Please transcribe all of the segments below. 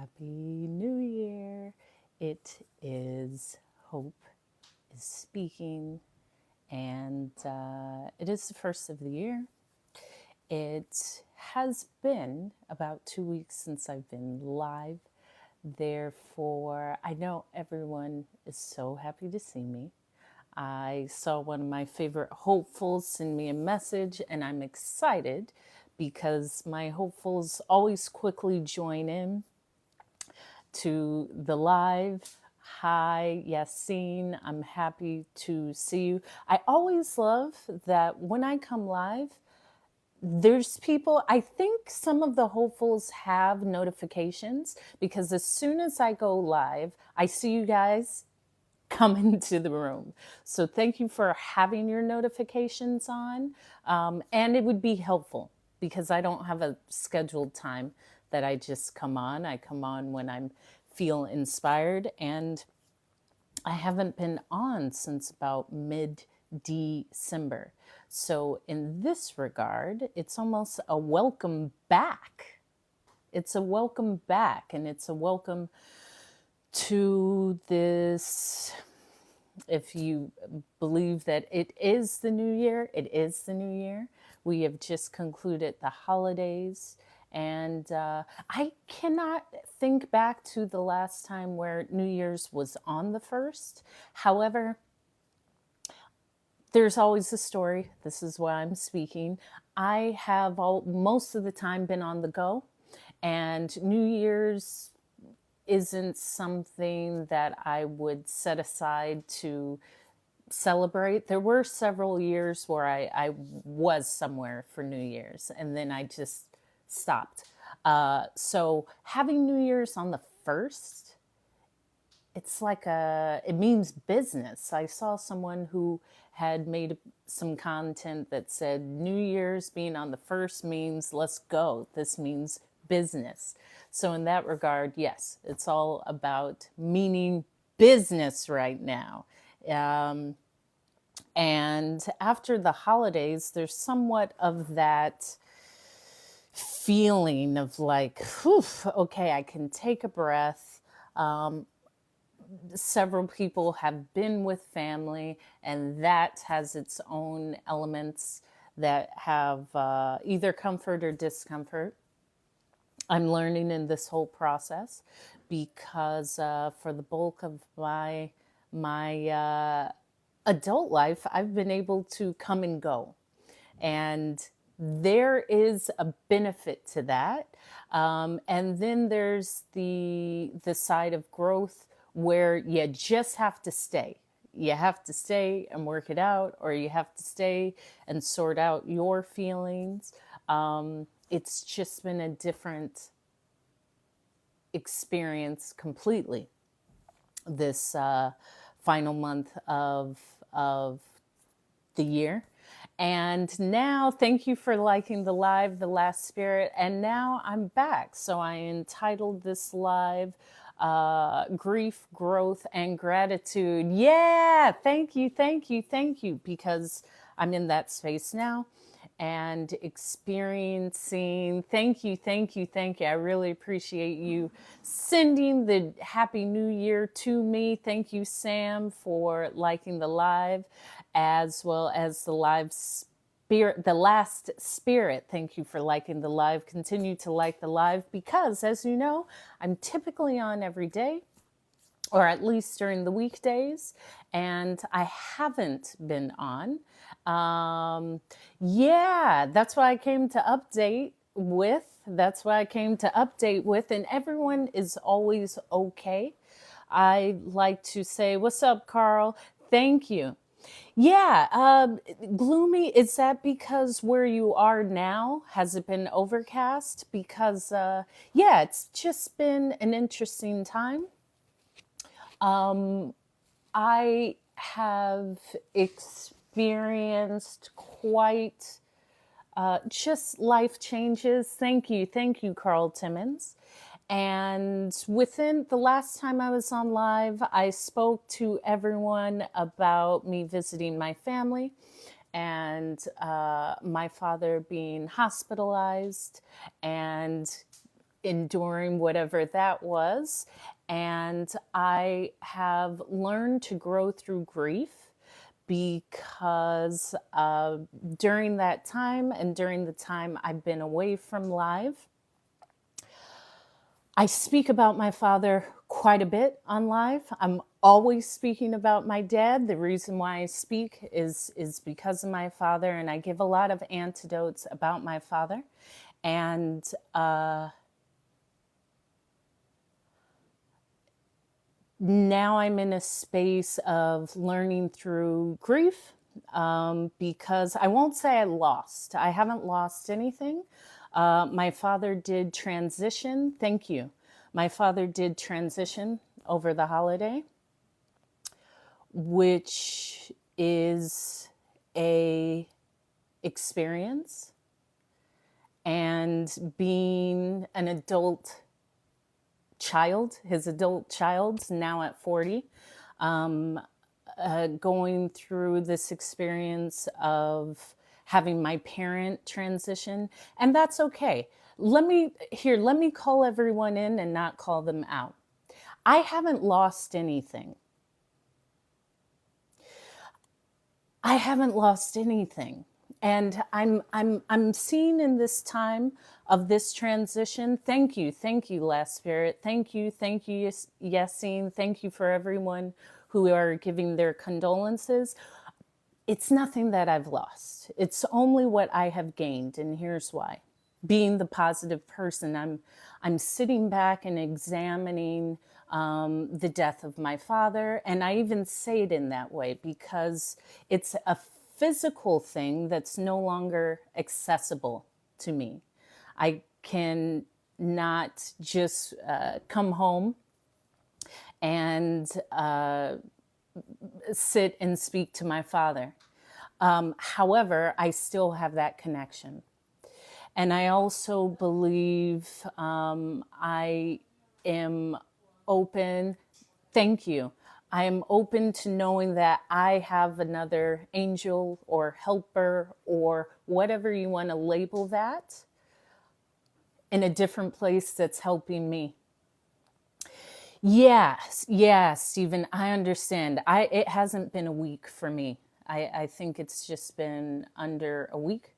Happy New Year. It is Hope is speaking, and it is the first of the year. It has been about 2 weeks since I've been live. Therefore, I know everyone is so happy to see me. I saw one of my favorite hopefuls send me a message, and I'm excited because my hopefuls always quickly join in to the live. Hi, Yassine. I'm happy to see you. I always love that when I come live, there's people, I think some of the hopefuls have notifications because as soon as I go live, I see you guys come into the room. So thank you for having your notifications on. And it would be helpful because I don't have a scheduled time that I just come on. I come on when I feel inspired. And I haven't been on since about mid-December. So in this regard, it's almost a welcome back. It's a welcome back, and it's a welcome to this. If you believe that it is the new year, it is the new year. We have just concluded the holidays. And I cannot think back to the last time where New Year's was on the 1st. However, there's always a story. This is why I'm speaking. I have most of the time been on the go, and New Year's isn't something that I would set aside to celebrate. There were several years where I was somewhere for New Year's and then I just stopped. So having New Year's on the 1st, it's like it means business. I saw someone who had made some content that said New Year's being on the 1st means let's go. This means business. So in that regard, yes, it's all about meaning business right now. And after the holidays, there's somewhat of that feeling of like, whew, okay, I can take a breath. Several people have been with family, and that has its own elements that have either comfort or discomfort. I'm learning in this whole process because for the bulk of my adult life, I've been able to come and go, and there is a benefit to that. And then there's the side of growth where you just have to stay. You have to stay and work it out, or you have to stay and sort out your feelings. It's just been a different experience completely this final month of the year. And now, thank you for liking the live, The Last Spirit. And now I'm back. So I entitled this live Grief, Growth, and Gratitude. Yeah, thank you, thank you, thank you, because I'm in that space now and experiencing. Thank you, thank you, thank you. I really appreciate you sending the Happy New Year to me. Thank you, Sam, for liking the live, as well as the live spirit, the Last Spirit. Thank you for liking the live. Continue to like the live because, as you know, I'm typically on every day, or at least during the weekdays, and I haven't been on. Yeah, that's why I came to update with. That's why I came to update with, and everyone is always okay. I like to say, "What's up, Carl?" Thank you. Yeah, gloomy. Is that because where you are now, has it been overcast? Because, yeah, it's just been an interesting time. I have experienced quite just life changes. Thank you, Carl Timmons. And within the last time I was on live, I spoke to everyone about me visiting my family and my father being hospitalized and enduring whatever that was. And I have learned to grow through grief because during that time and during the time I've been away from live, I speak about my father quite a bit on live. I'm always speaking about my dad. The reason why I speak is because of my father, and I give a lot of anecdotes about my father. And now I'm in a space of learning through grief, because I won't say I lost. I haven't lost anything. My father did transition. Thank you. My father did transition over the holiday, which is a experience. And being an adult child, his adult child, now at 40, going through this experience of having my parent transition, and that's okay. Let me call everyone in and not call them out. I haven't lost anything. I haven't lost anything. And I'm seeing in this time of this transition. Thank you, Last Spirit. Thank you, Yassine. Thank you for everyone who are giving their condolences. It's nothing that I've lost. It's only what I have gained, and here's why. Being the positive person, I'm sitting back and examining the death of my father, and I even say it in that way because it's a physical thing that's no longer accessible to me. I can not just come home and sit and speak to my father. However, I still have that connection. And I also believe I am open. Thank you. I am open to knowing that I have another angel or helper or whatever you want to label that in a different place that's helping me. Yes, Stephen, I understand. It hasn't been a week for me. I think it's just been under a week.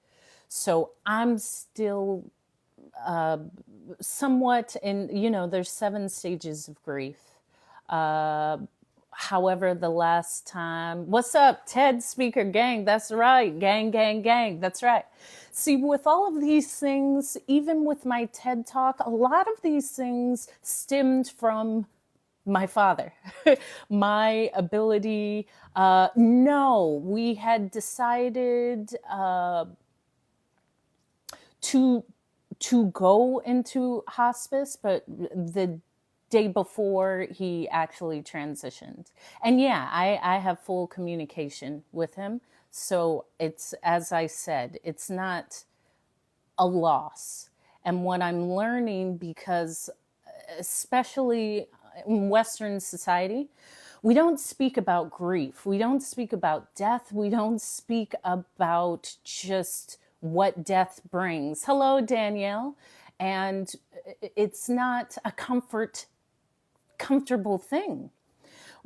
So I'm still somewhat in, there's 7 stages of grief. However, the last time, what's up, TED Speaker Gang? That's right, gang, gang, gang. That's right. See, with all of these things, even with my TED Talk, a lot of these things stemmed from my father. My ability, no, we had decided to go into hospice, but the day before he actually transitioned. And yeah, I have full communication with him. So it's, as I said, it's not a loss. And what I'm learning, because especially in Western society, we don't speak about grief. We don't speak about death. We don't speak about just what death brings. Hello, Danielle. And it's not a comfortable thing.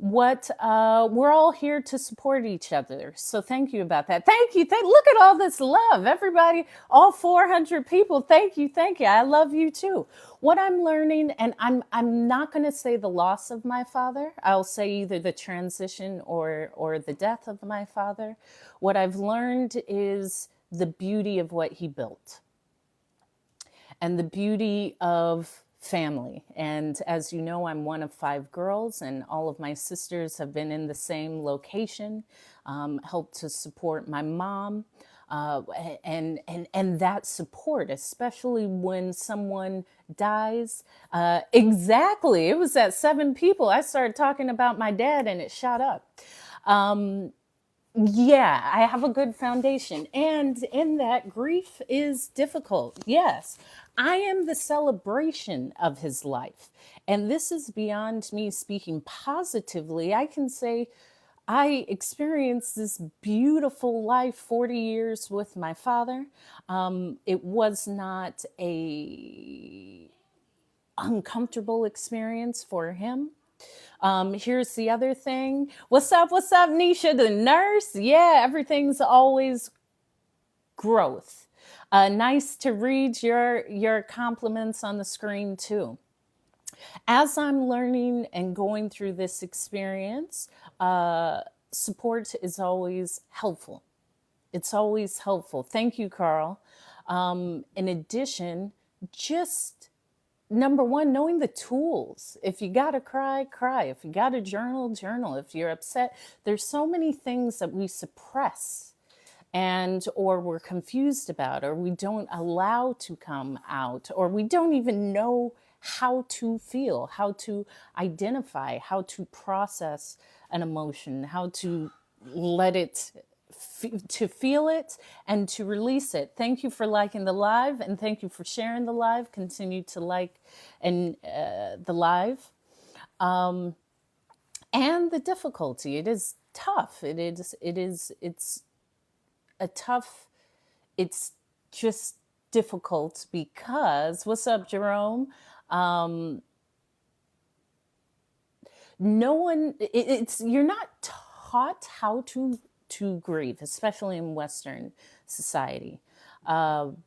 We're all here to support each other. So thank you about that. Thank you. Look at all this love. Everybody, all 400 people. Thank you. I love you too. What I'm learning, and I'm not going to say the loss of my father. I'll say either the transition or the death of my father. What I've learned is the beauty of what he built and the beauty of family. And as you know, I'm one of 5 girls, and all of my sisters have been in the same location, helped to support my mom. And that support, especially when someone dies. Exactly. It was at 7 people. I started talking about my dad and it shot up. Yeah, I have a good foundation. And in that, grief is difficult. Yes, I am the celebration of his life. And this is beyond me speaking positively. I can say I experienced this beautiful life, 40 years with my father. It was not a uncomfortable experience for him. Here's the other thing. What's up? What's up, Nisha, the nurse? Yeah, everything's always growth. Nice to read your compliments on the screen too. As I'm learning and going through this experience, support is always helpful. It's always helpful. Thank you, Carl. In addition, just number one, knowing the tools. If you got to cry, cry. If you got to journal, journal. If you're upset, there's so many things that we suppress and or we're confused about, or we don't allow to come out, or we don't even know how to feel, how to identify, how to process an emotion, how to let it to feel it and to release it. Thank you for liking the live, and thank you for sharing the live. Continue to like and the live. And the difficulty, it is tough. It's a tough, it's just difficult because, what's up, Jerome? No one, you're not taught how to grieve, especially in Western society. And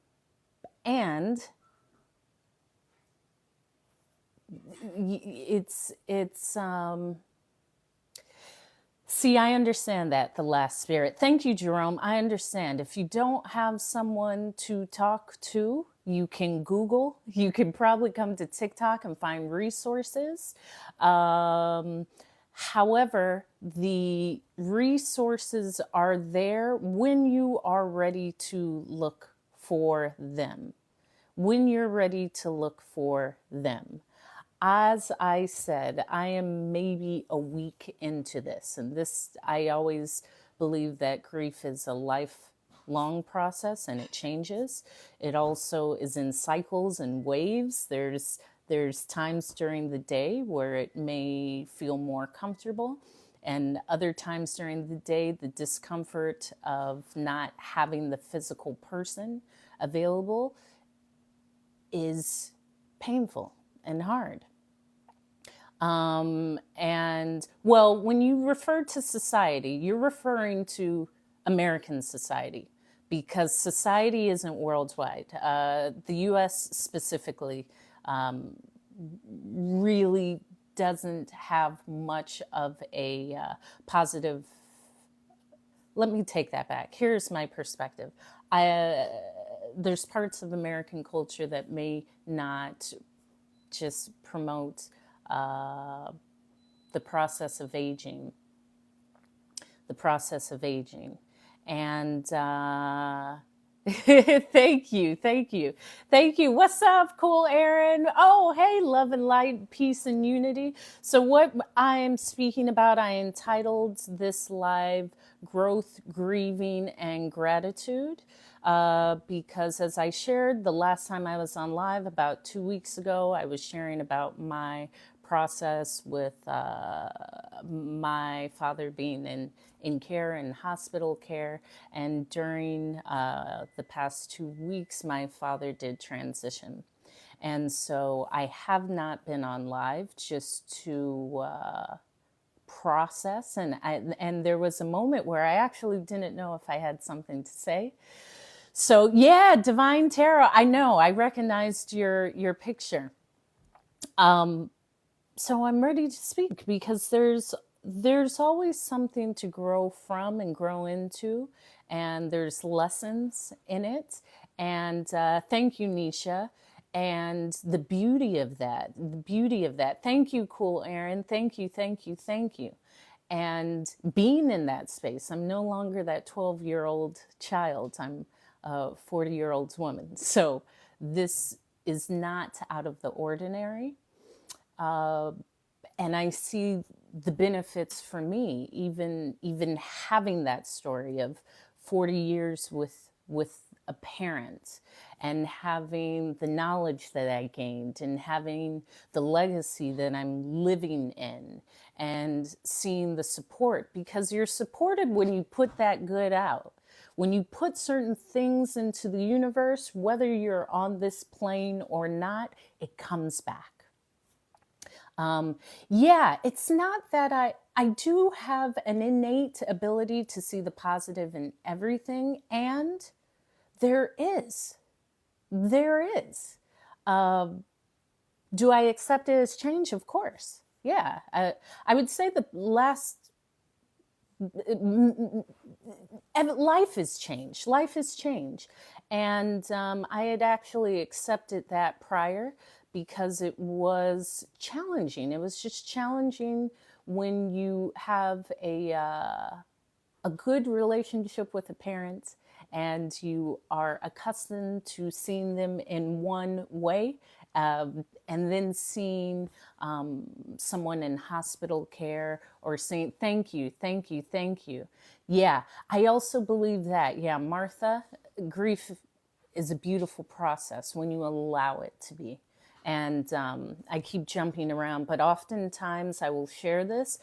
see, I understand that, the last spirit. Thank you, Jerome. I understand. If you don't have someone to talk to, you can Google. You can probably come to TikTok and find resources. However, the resources are there when you are ready to look for them. When you're ready to look for them. As I said, I am maybe a week into this, and this, I always believe that grief is a lifelong process and it changes. It also is in cycles and waves. There's times during the day where it may feel more comfortable, and other times during the day, the discomfort of not having the physical person available is painful and hard. And well, when you refer to society, you're referring to American society, because society isn't worldwide. The US specifically really doesn't have much of a positive. Let me take that back. Here's my perspective. There's parts of American culture that may not just promote the process of aging, and thank you. What's up, cool Aaron? Oh, hey, love and light, peace and unity. So what I am speaking about, I entitled this live Growth, Grieving, and Gratitude. Because as I shared the last time I was on live about 2 weeks ago, I was sharing about my process with my father being in care, in hospital care. And during the past 2 weeks, my father did transition. And so I have not been on live just to process. And there was a moment where I actually didn't know if I had something to say. So yeah, Divine Tarot, I know, I recognized your picture. So I'm ready to speak, because there's always something to grow from and grow into, and there's lessons in it. And thank you, Nisha. And the beauty of that. Thank you, cool Aaron. Thank you. And being in that space, I'm no longer that 12-year-old child. I'm a 40-year-old woman. So this is not out of the ordinary. And I see the benefits for me, even having that story of 40 years with a parent, and having the knowledge that I gained, and having the legacy that I'm living in, and seeing the support, because you're supported when you put that good out. When you put certain things into the universe, whether you're on this plane or not, it comes back. Um, yeah, it's not that I do have an innate ability to see the positive in everything, and there is. There is. Um, do I accept it as change? Of course. Yeah. I would say the last life is change. Life is change. And I had actually accepted that prior because it was challenging. It was just challenging when you have a good relationship with a parent and you are accustomed to seeing them in one way, and then seeing someone in hospital care or saying thank you, thank you, thank you. Yeah, I also believe that. Yeah, Martha, grief is a beautiful process when you allow it to be. And I keep jumping around, but oftentimes I will share this.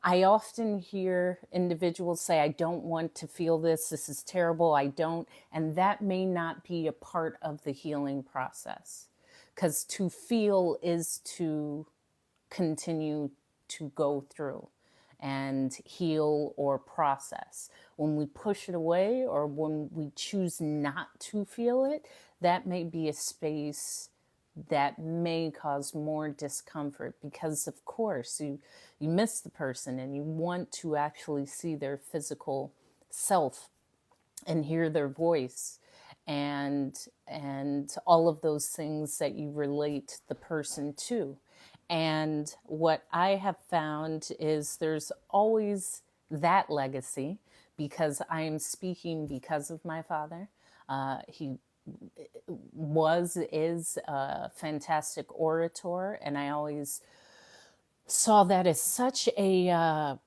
I often hear individuals say, I don't want to feel this. This is terrible. I don't. And that may not be a part of the healing process. Because to feel is to continue to go through and heal or process. When we push it away or when we choose not to feel it, that may be a space that may cause more discomfort because, of course, you miss the person and you want to actually see their physical self and hear their voice and all of those things that you relate the person to. And what I have found is there's always that legacy because I am speaking because of my father. He is a fantastic orator, and I always saw that as such a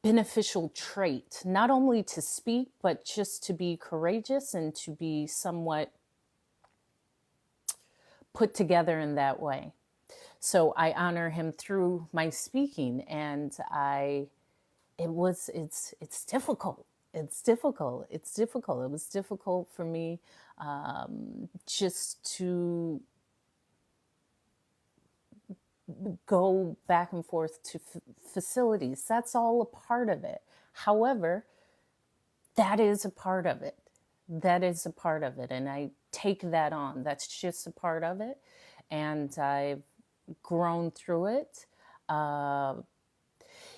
beneficial trait, not only to speak, but just to be courageous and to be somewhat put together in that way. So I honor him through my speaking, and it's difficult. It's difficult. It's difficult. It was difficult for me just to go back and forth to facilities. That's all a part of it. However, that is a part of it. That is a part of it. And I take that on. That's just a part of it. And I've grown through it.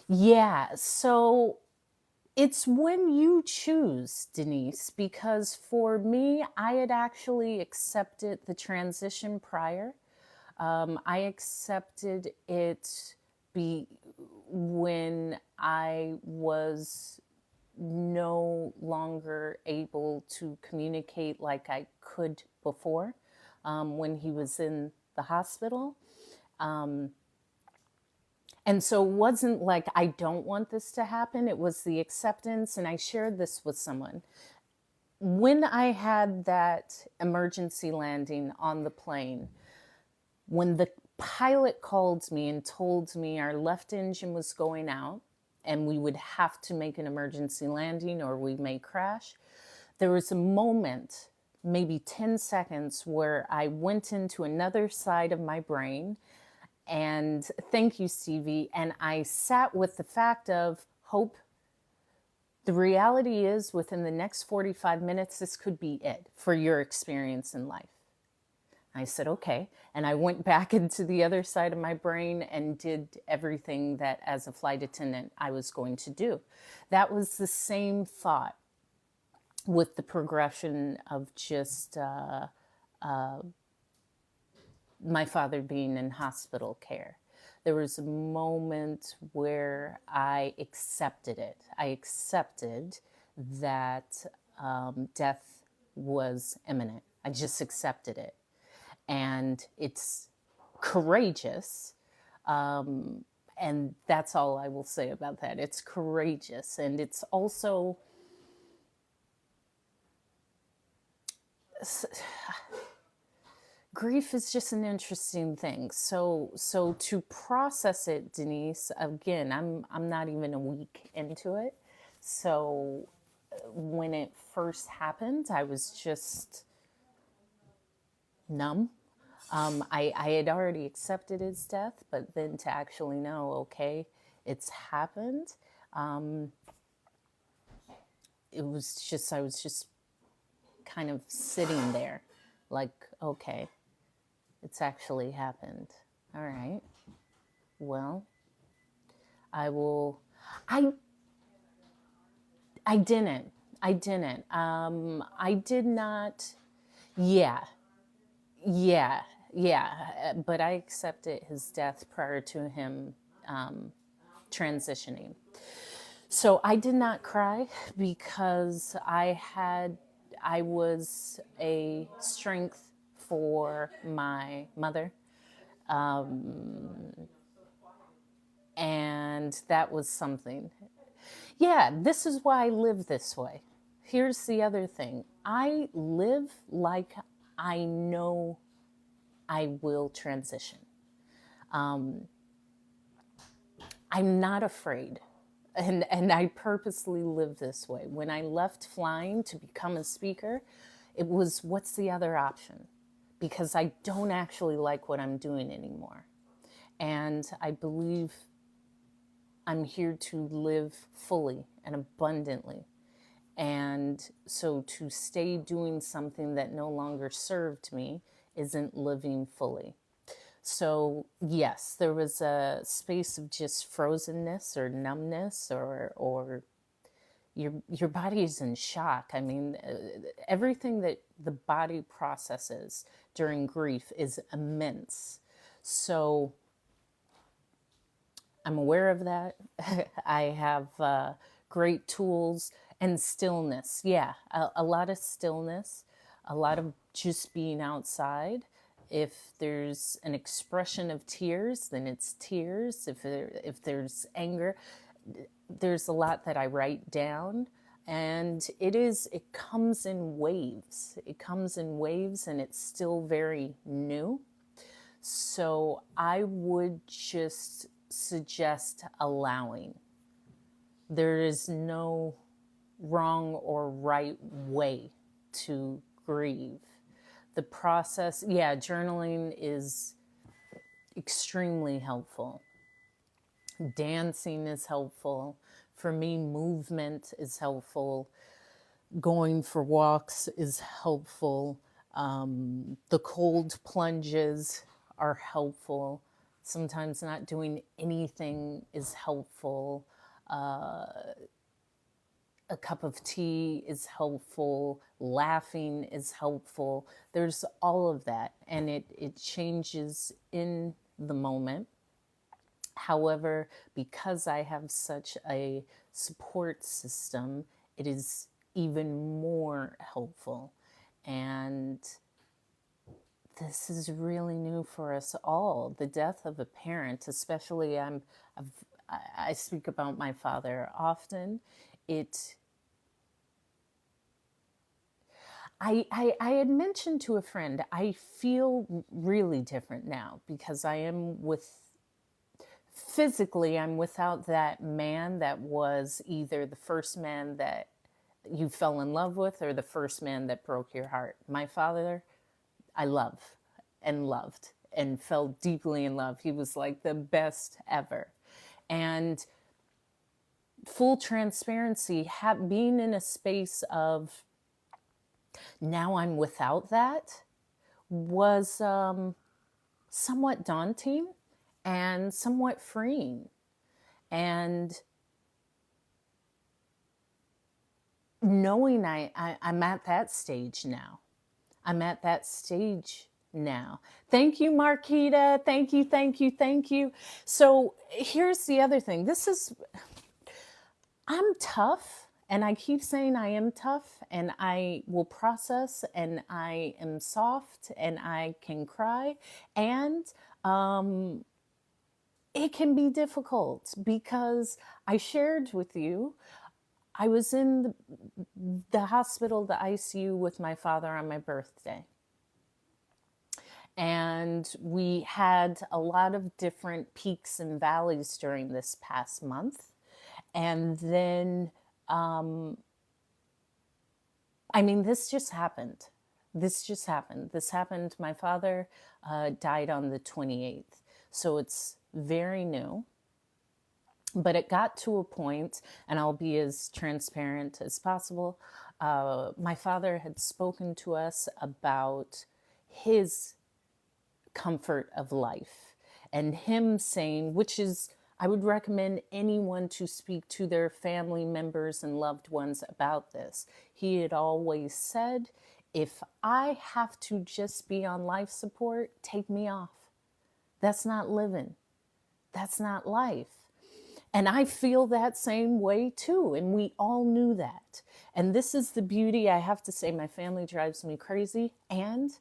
Yeah. So it's when you choose, Denise, because for me, I had actually accepted the transition prior. I accepted it when I was no longer able to communicate like I could before, when he was in the hospital. And so it wasn't like I don't want this to happen. It was the acceptance. And I shared this with someone. When I had that emergency landing on the plane, when the pilot called me and told me our left engine was going out and we would have to make an emergency landing or we may crash, there was a moment, maybe 10 seconds, where I went into another side of my brain. And thank you, Stevie. And I sat with the fact of hope. The reality is within the next 45 minutes, this could be it for your experience in life. I said, okay. And I went back into the other side of my brain and did everything that as a flight attendant I was going to do. That was the same thought with the progression of just my father being in hospital care. There was a moment where I accepted it. I accepted that death was imminent. I just accepted it. And it's courageous. And that's all I will say about that. It's courageous. And it's also grief is just an interesting thing. So to process it, Denise, again, I'm not even a week into it. So when it first happened, I was just numb. I had already accepted his death, but then to actually know, okay, it's happened, it was just, I was just kind of sitting there like, okay, it's actually happened. All right. Well, I will. I I didn't. I didn't. I did not. Yeah, yeah, yeah. But I accepted his death prior to him transitioning. So I did not cry because I was a strength for my mother. And that was something. Yeah, this is why I live this way. Here's the other thing, I live like I know I will transition. I'm not afraid. And I purposely live this way. When I left flying to become a speaker, it was, what's the other option? Because I don't actually like what I'm doing anymore. And I believe I'm here to live fully and abundantly. And so to stay doing something that no longer served me isn't living fully. So yes, there was a space of just frozenness or numbness, or your body is in shock. I mean, everything that the body processes during grief is immense. So I'm aware of that. I have great tools and stillness. Yeah, a lot of stillness, a lot of just being outside. If there's an expression of tears, then it's tears. If there's anger, there's a lot that I write down. And it comes in waves. It comes in waves, and it's still very new. So I would just suggest allowing. There is no wrong or right way to grieve. The process, yeah, journaling is extremely helpful. Dancing is helpful. For me, movement is helpful. Going for walks is helpful. The cold plunges are helpful. Sometimes not doing anything is helpful. A cup of tea is helpful. Laughing is helpful. There's all of that, and it changes in the moment. However, because I have such a support system, it is even more helpful. And this is really new for us all. The death of a parent, especially I speak about my father often. I had mentioned to a friend, I feel really different now because physically, I'm without that man that was either the first man that you fell in love with or the first man that broke your heart. My father, I love and loved and fell deeply in love. He was like the best ever. And full transparency, being in a space of now I'm without that was somewhat daunting and somewhat freeing. And knowing I'm at that stage now. I'm at that stage now. Thank you, Marquita. Thank you, thank you, thank you. So here's the other thing. I'm tough, and I keep saying I am tough, and I will process, and I am soft, and I can cry, and it can be difficult because I shared with you, I was in the hospital, the ICU with my father on my birthday. And we had a lot of different peaks and valleys during this past month. And then, this just happened. This just happened. This happened. My father died on the 28th. So it's very new. But it got to a point, and I'll be as transparent as possible. My father had spoken to us about his comfort of life and him saying, which is, I would recommend anyone to speak to their family members and loved ones about this. He had always said, if I have to just be on life support, take me off. That's not living. That's not life. And I feel that same way too. And we all knew that. And this is the beauty. I have to say, my family drives me crazy. And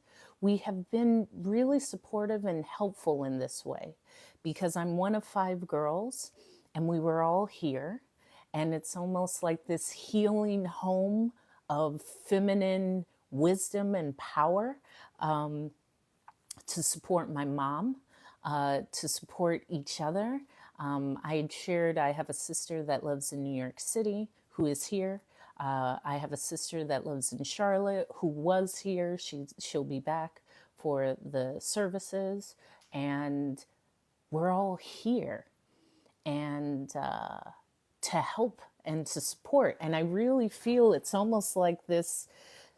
we have been really supportive and helpful in this way because I'm one of 5 girls and we were all here. And it's almost like this healing home of feminine wisdom and power to support my mom, to support each other. I had shared, I have a sister that lives in New York City who is here. I have a sister that lives in Charlotte who was here. She'll be back for the services. And we're all here and to help and to support. And I really feel it's almost like this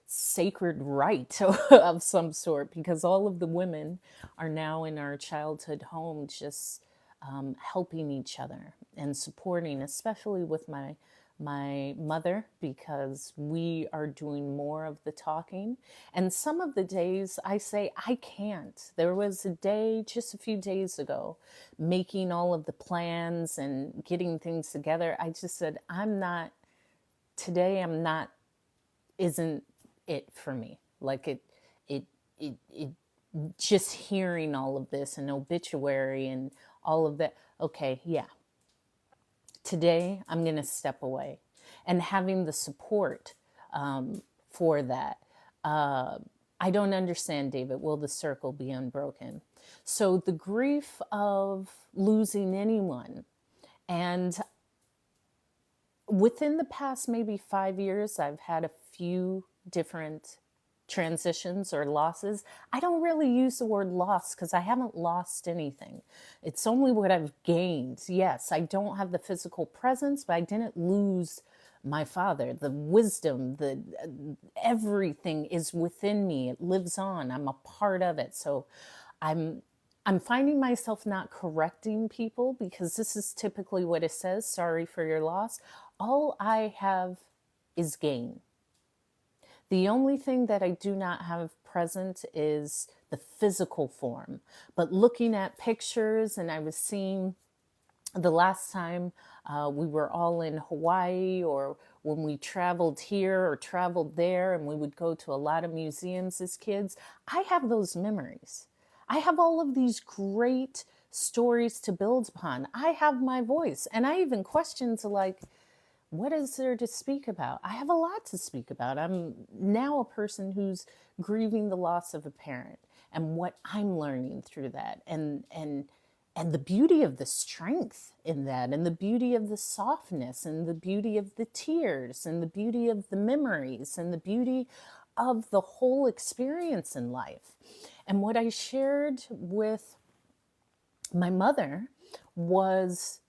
sacred right of some sort because all of the women are now in our childhood home just helping each other and supporting, especially with my mother, because we are doing more of the talking. And some of the days I say, I can't. There was a day just a few days ago, making all of the plans and getting things together. I just said, today isn't it for me. Like it just hearing all of this and obituary and all of that. Okay, yeah. Today, I'm going to step away. And having the support for that. I don't understand, David. Will the circle be unbroken? So the grief of losing anyone. And within the past maybe 5 years, I've had a few different transitions or losses. I don't really use the word loss because I haven't lost anything. It's only what I've gained. Yes, I don't have the physical presence, but I didn't lose my father. The wisdom, everything is within me. It lives on. I'm a part of it. So I'm finding myself not correcting people because this is typically what it says. Sorry for your loss. All I have is gain. The only thing that I do not have present is the physical form. But looking at pictures, and I was seeing the last time we were all in Hawaii, or when we traveled here or traveled there, and we would go to a lot of museums as kids, I have those memories. I have all of these great stories to build upon. I have my voice. And I even questioned like, what is there to speak about? I have a lot to speak about. I'm now a person who's grieving the loss of a parent and what I'm learning through that, and the beauty of the strength in that, and the beauty of the softness, and the beauty of the tears, and the beauty of the memories, and the beauty of the whole experience in life. And what I shared with my mother was,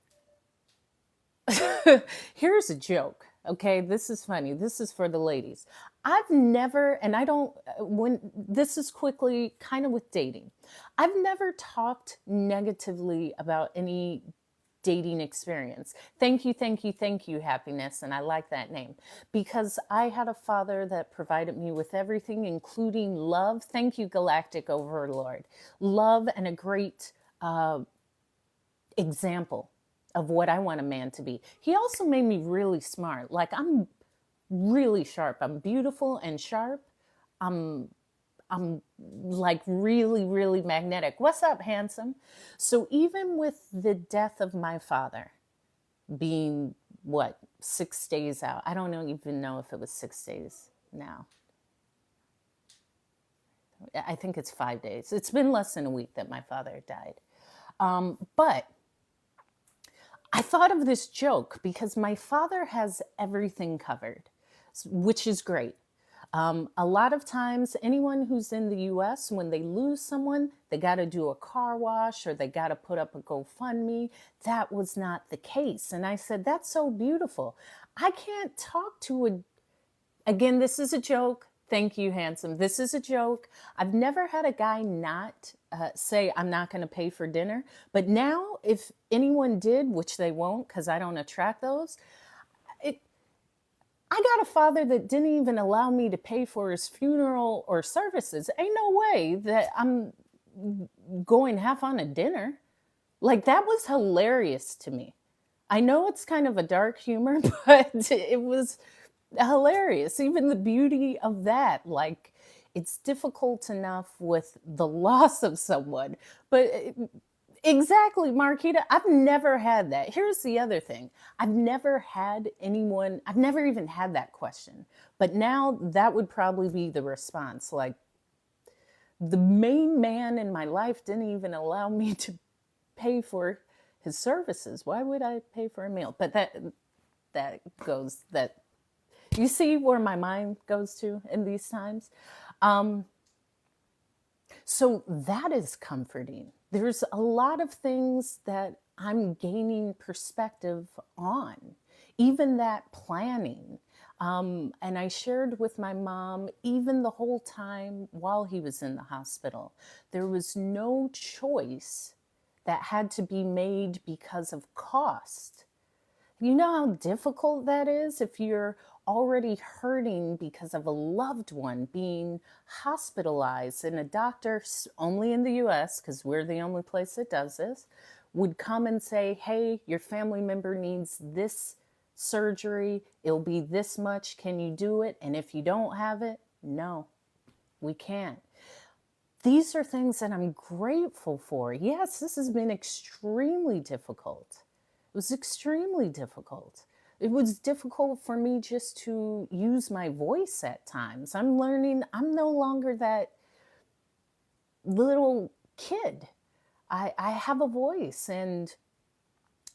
here's a joke. Okay, this is funny. This is for the ladies. I've never, and I don't, when this is quickly kind of with dating, I've never talked negatively about any dating experience. Thank you, thank you, thank you, happiness. And I like that name because I had a father that provided me with everything, including love. Thank you, Galactic Overlord. Love and a great example of what I want a man to be. He also made me really smart. Like, I'm really sharp. I'm beautiful and sharp. I'm like really, really magnetic. What's up, handsome? So even with the death of my father being, 6 days out, I don't even know if it was 6 days now. I think it's 5 days. It's been less than a week that my father died. But I thought of this joke because my father has everything covered, which is great. A lot of times, anyone who's in the US, when they lose someone, they got to do a car wash or they got to put up a GoFundMe. That was not the case. And I said, that's so beautiful. I can't talk to a, again, this is a joke. Thank you, handsome. This is a joke. I've never had a guy not say, I'm not going to pay for dinner. But now, if anyone did, which they won't because I don't attract those, it, I got a father that didn't even allow me to pay for his funeral or services. Ain't no way that I'm going half on a dinner. Like, that was hilarious to me. I know it's kind of a dark humor, but it was hilarious. Even the beauty of that, like, it's difficult enough with the loss of someone, but exactly, Marquita. I've never had that. Here's the other thing. I've never had anyone, I've never even had that question. But now that would probably be the response. Like, the main man in my life didn't even allow me to pay for his services. Why would I pay for a meal? But that goes, that you see where my mind goes to in these times. So that is comforting. There's a lot of things that I'm gaining perspective on, even that planning. And I shared with my mom, even the whole time while he was in the hospital, there was no choice that had to be made because of cost. You know how difficult that is if you're already hurting because of a loved one being hospitalized, and a doctor, only in the US, because we're the only place that does this, would come and say, hey, your family member needs this surgery. It'll be this much. Can you do it? And if you don't have it, no, we can't. These are things that I'm grateful for. Yes, this has been extremely difficult. It was extremely difficult. It was difficult for me just to use my voice at times. I'm learning I'm no longer that little kid. I have a voice, and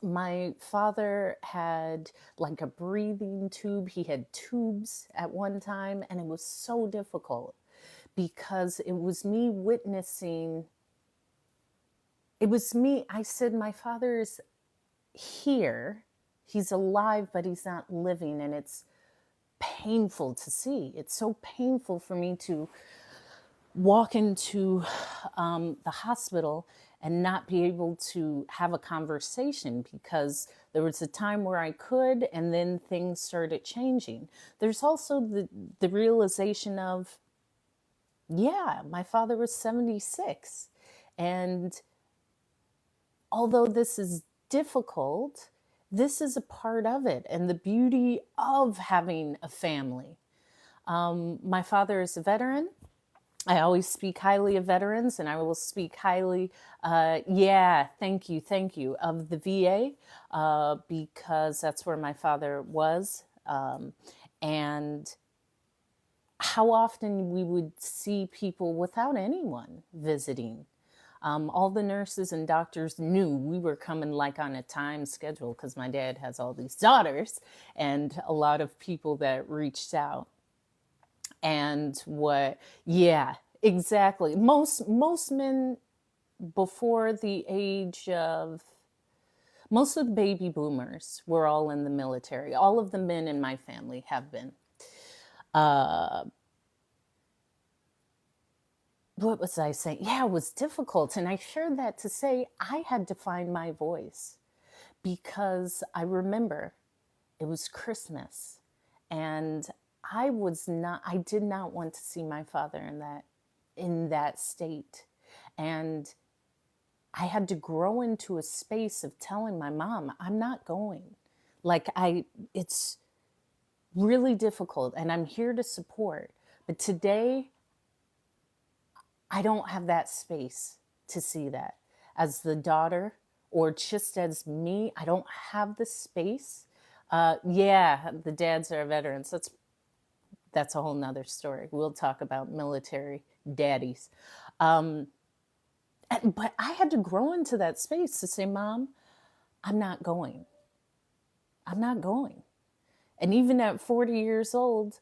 my father had like a breathing tube. He had tubes at one time, and it was so difficult because it was me witnessing. It was me. I said, my father is here. He's alive, but he's not living. And it's painful to see. It's so painful for me to walk into the hospital and not be able to have a conversation, because there was a time where I could, and then things started changing. There's also the realization of, yeah, my father was 76. And although this is difficult, this is a part of it and the beauty of having a family. My father is a veteran. I always speak highly of veterans, and I will speak highly, thank you, of the VA, because that's where my father was. And how often we would see people without anyone visiting. All the nurses and doctors knew we were coming like on a time schedule, because my dad has all these daughters and a lot of people that reached out. And yeah, exactly. Most men before the age of, most of the baby boomers were all in the military. All of the men in my family have been. What was I saying? Yeah, it was difficult. And I shared that to say I had to find my voice, because I remember it was Christmas, and I did not want to see my father in that state. And I had to grow into a space of telling my mom, I'm not going. It's really difficult, and I'm here to support. But today, I don't have that space to see that. As the daughter, or just as me, I don't have the space. The dads are veterans. That's a whole nother story. We'll talk about military daddies. But I had to grow into that space to say, Mom, I'm not going. I'm not going. And even at 40 years old,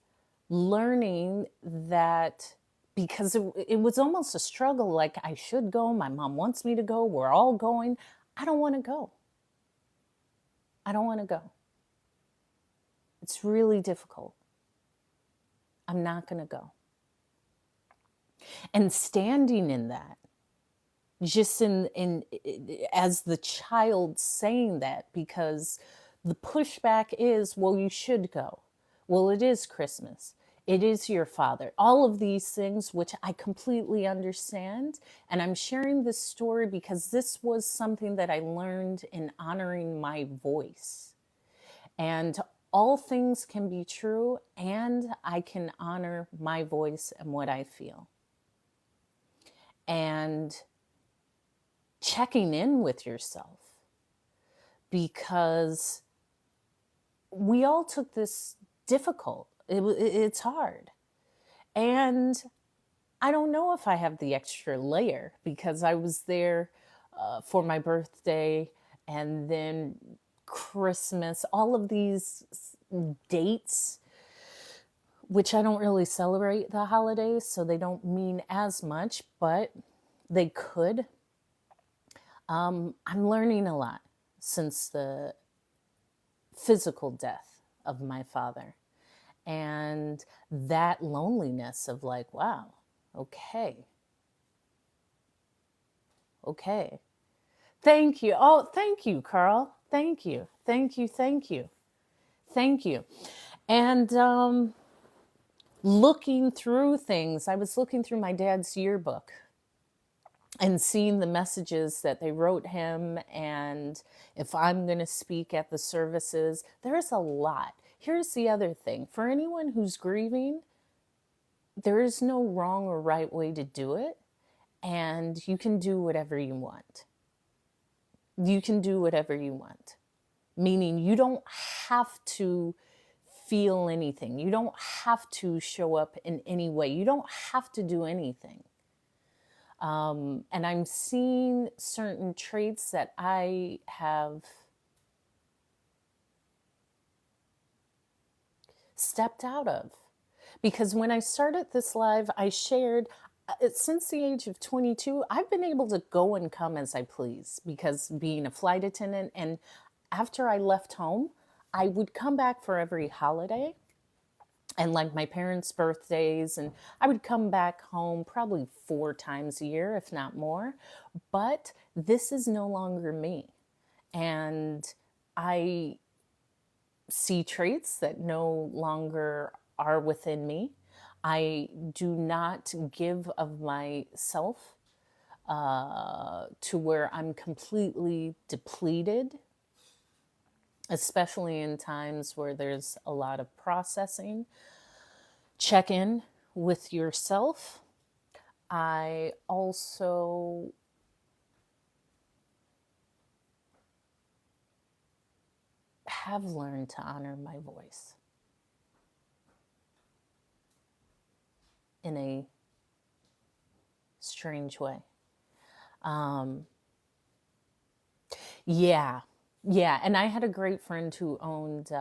learning that, because it was almost a struggle, like I should go, my mom wants me to go, we're all going. I don't want to go. I don't want to go. It's really difficult. I'm not going to go. And standing in that, just in as the child saying that, because the pushback is, well, you should go. Well, it is Christmas. It is your father. All of these things, which I completely understand. And I'm sharing this story because this was something that I learned in honoring my voice. And all things can be true, and I can honor my voice and what I feel. And checking in with yourself, because we all took this difficult. It's hard. And I don't know if I have the extra layer, because I was there for my birthday and then Christmas, all of these dates, which I don't really celebrate the holidays, so they don't mean as much, but they could. I'm learning a lot since the physical death of my father, and that loneliness of like, wow, okay. Thank you. Oh, thank you, Carl. Thank you. And looking through things, I was looking through my dad's yearbook and seeing the messages that they wrote him, and if I'm going to speak at the services, there's a lot. Here's the other thing. For anyone who's grieving, there is no wrong or right way to do it, and you can do whatever you want. You can do whatever you want, meaning you don't have to feel anything. You don't have to show up in any way. You don't have to do anything. And I'm seeing certain traits that I have stepped out of. Because when I started this live, I shared, since the age of 22, I've been able to go and come as I please, because being a flight attendant, and after I left home, I would come back for every holiday and like my parents' birthdays, and I would come back home probably 4 times a year, if not more. But this is no longer me. And I see traits that no longer are within me. I do not give of myself to where I'm completely depleted, especially in times where there's a lot of processing. Check in with yourself. I also have learned to honor my voice in a strange way. Yeah. And I had a great friend who owned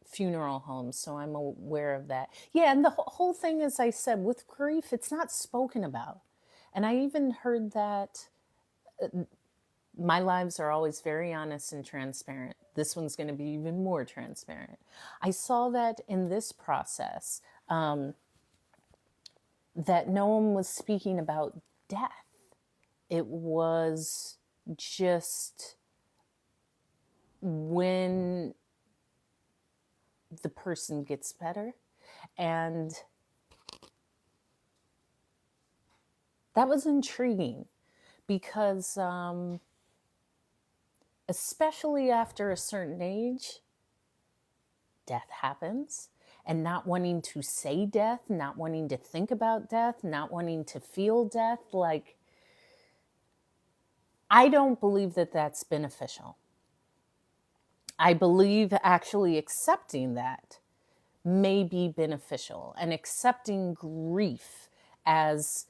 funeral homes, so I'm aware of that. Yeah, and the whole thing, as I said, with grief, it's not spoken about. And I even heard that my lives are always very honest and transparent. This one's going to be even more transparent. I saw that in this process, that no one was speaking about death. It was just when the person gets better. And that was intriguing, because especially after a certain age, death happens. And not wanting to say death, not wanting to think about death, not wanting to feel death, like, I don't believe that that's beneficial. I believe actually accepting that may be beneficial, and accepting grief as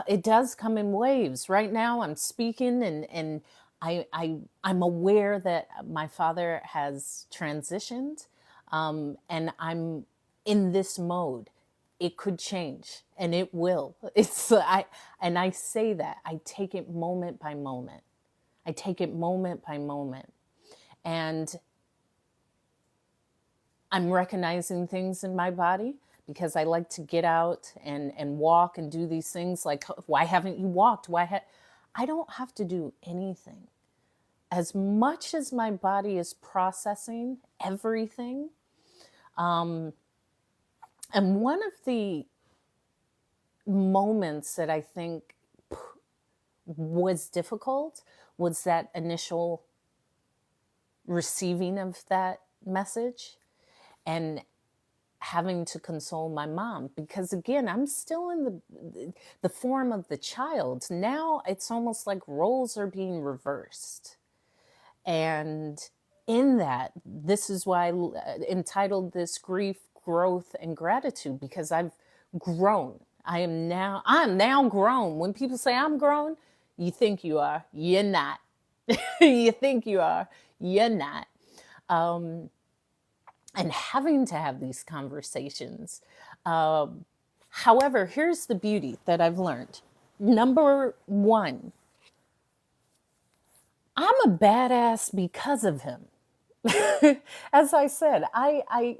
it does come in waves. Right now I'm speaking, and I'm aware that my father has transitioned, and I'm in this mode. It could change, and it will. And I say that I take it moment by moment. I take it moment by moment. And I'm recognizing things in my body because I like to get out and walk and do these things like, why haven't you walked? I don't have to do anything. As much as my body is processing everything, and one of the moments that I think was difficult was that initial receiving of that message and having to console my mom, because again, I'm still in the form of the child. Now it's almost like roles are being reversed. And in that, this is why I entitled this Grief, Growth, and Gratitude, because I've grown. I'm now grown. When people say I'm grown, you think you are, you're not. You think you are, you're not. And having to have these conversations. However, here's the beauty that I've learned. Number one, I'm a badass because of him. As I said, I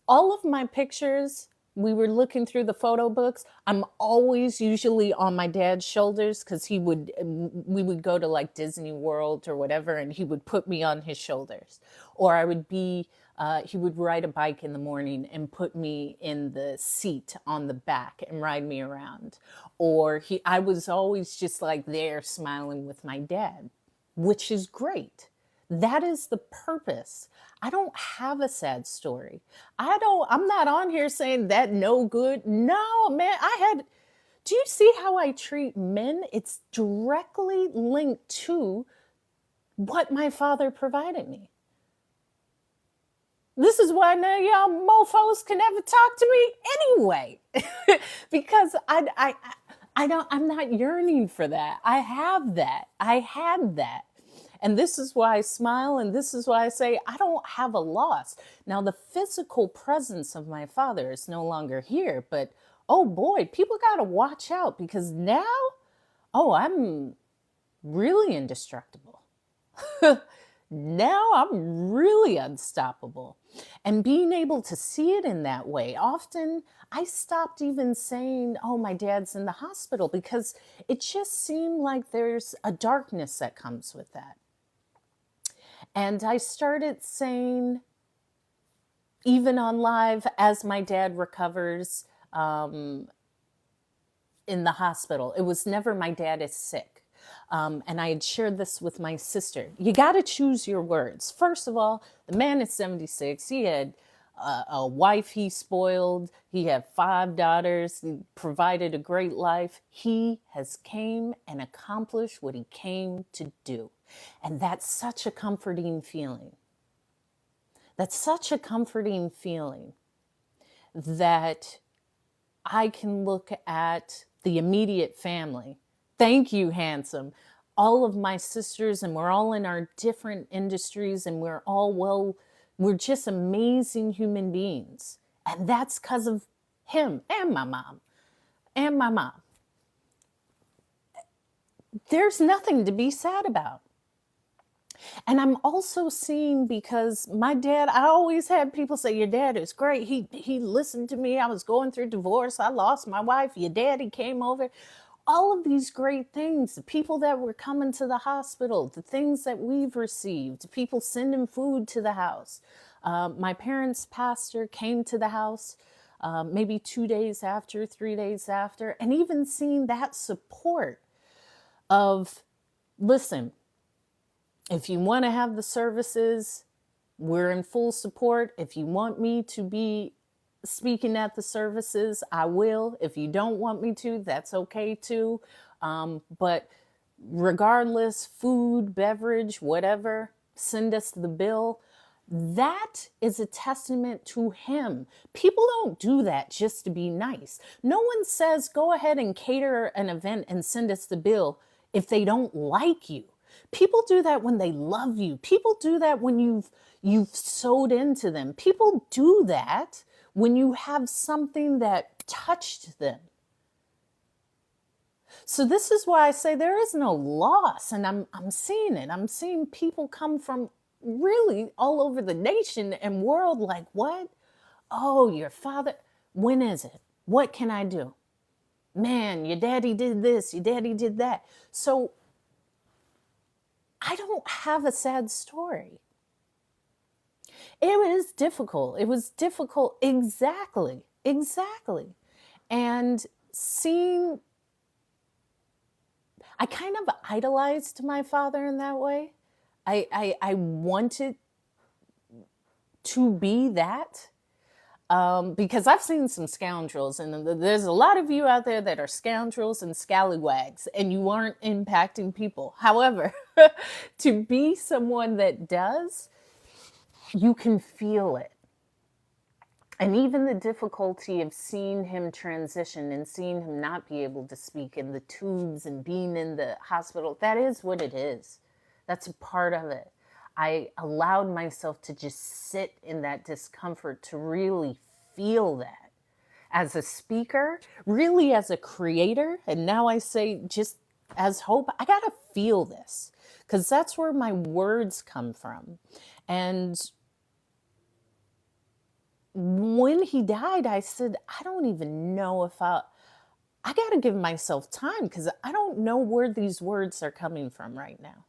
all of my pictures, we were looking through the photo books. I'm always usually on my dad's shoulders because we would go to like Disney World or whatever, and he would put me on his shoulders. Or I would be, he would ride a bike in the morning and put me in the seat on the back and ride me around. Or I was always just like there smiling with my dad, which is great. That is the purpose. I don't have a sad story. I'm not on here saying that no good. No, man, do you see how I treat men? It's directly linked to what my father provided me. This is why none of y'all mofos can ever talk to me anyway. Because I'm not yearning for that. I have that. I had that. And this is why I smile, and this is why I say I don't have a loss. Now, the physical presence of my father is no longer here, but oh boy, people got to watch out, because now, I'm really indestructible. Now I'm really unstoppable. And being able to see it in that way, often I stopped even saying, oh, my dad's in the hospital, because it just seemed like there's a darkness that comes with that. And I started saying, even on live, as my dad recovers in the hospital, it was never my dad is sick. And I had shared this with my sister. You got to choose your words. First of all, the man is 76. He had a wife he spoiled. He had 5 daughters. He provided a great life. He has came and accomplished what he came to do. And that's such a comforting feeling. That's such a comforting feeling that I can look at the immediate family. Thank you, handsome. All of my sisters, and we're all in our different industries, and we're just amazing human beings. And that's because of him and my mom. And my mom. There's nothing to be sad about. And I'm also seeing, because my dad, I always had people say, your dad is great. He listened to me. I was going through divorce. I lost my wife. Your daddy came over. All of these great things, the people that were coming to the hospital, the things that we've received, people sending food to the house. My parents' pastor came to the house maybe 2 days after, 3 days after, and even seeing that support of, listen, if you want to have the services, we're in full support. If you want me to be speaking at the services, I will. If you don't want me to, that's okay too. But regardless, food, beverage, whatever, send us the bill. That is a testament to him. People don't do that just to be nice. No one says, go ahead and cater an event and send us the bill if they don't like you. People do that when they love you. People do that when you've sewed into them. People do that when you have something that touched them. So this is why I say there is no loss, and I'm seeing it. I'm seeing people come from really all over the nation and world like, what? Oh, your father, when is it? What can I do? Man, your daddy did this, your daddy did that. So I don't have a sad story. It was difficult. It was difficult. Exactly. Exactly. And seeing, I kind of idolized my father in that way. I wanted to be that. Because I've seen some scoundrels, and there's a lot of you out there that are scoundrels and scallywags, and you aren't impacting people. However, to be someone that does, you can feel it. And even the difficulty of seeing him transition and seeing him not be able to speak in the tubes and being in the hospital, that is what it is. That's a part of it. I allowed myself to just sit in that discomfort to really feel that. As a speaker, really as a creator, and now I say just as Hope, I got to feel this because that's where my words come from. And when he died, I said, I don't even know if I got to give myself time because I don't know where these words are coming from right now.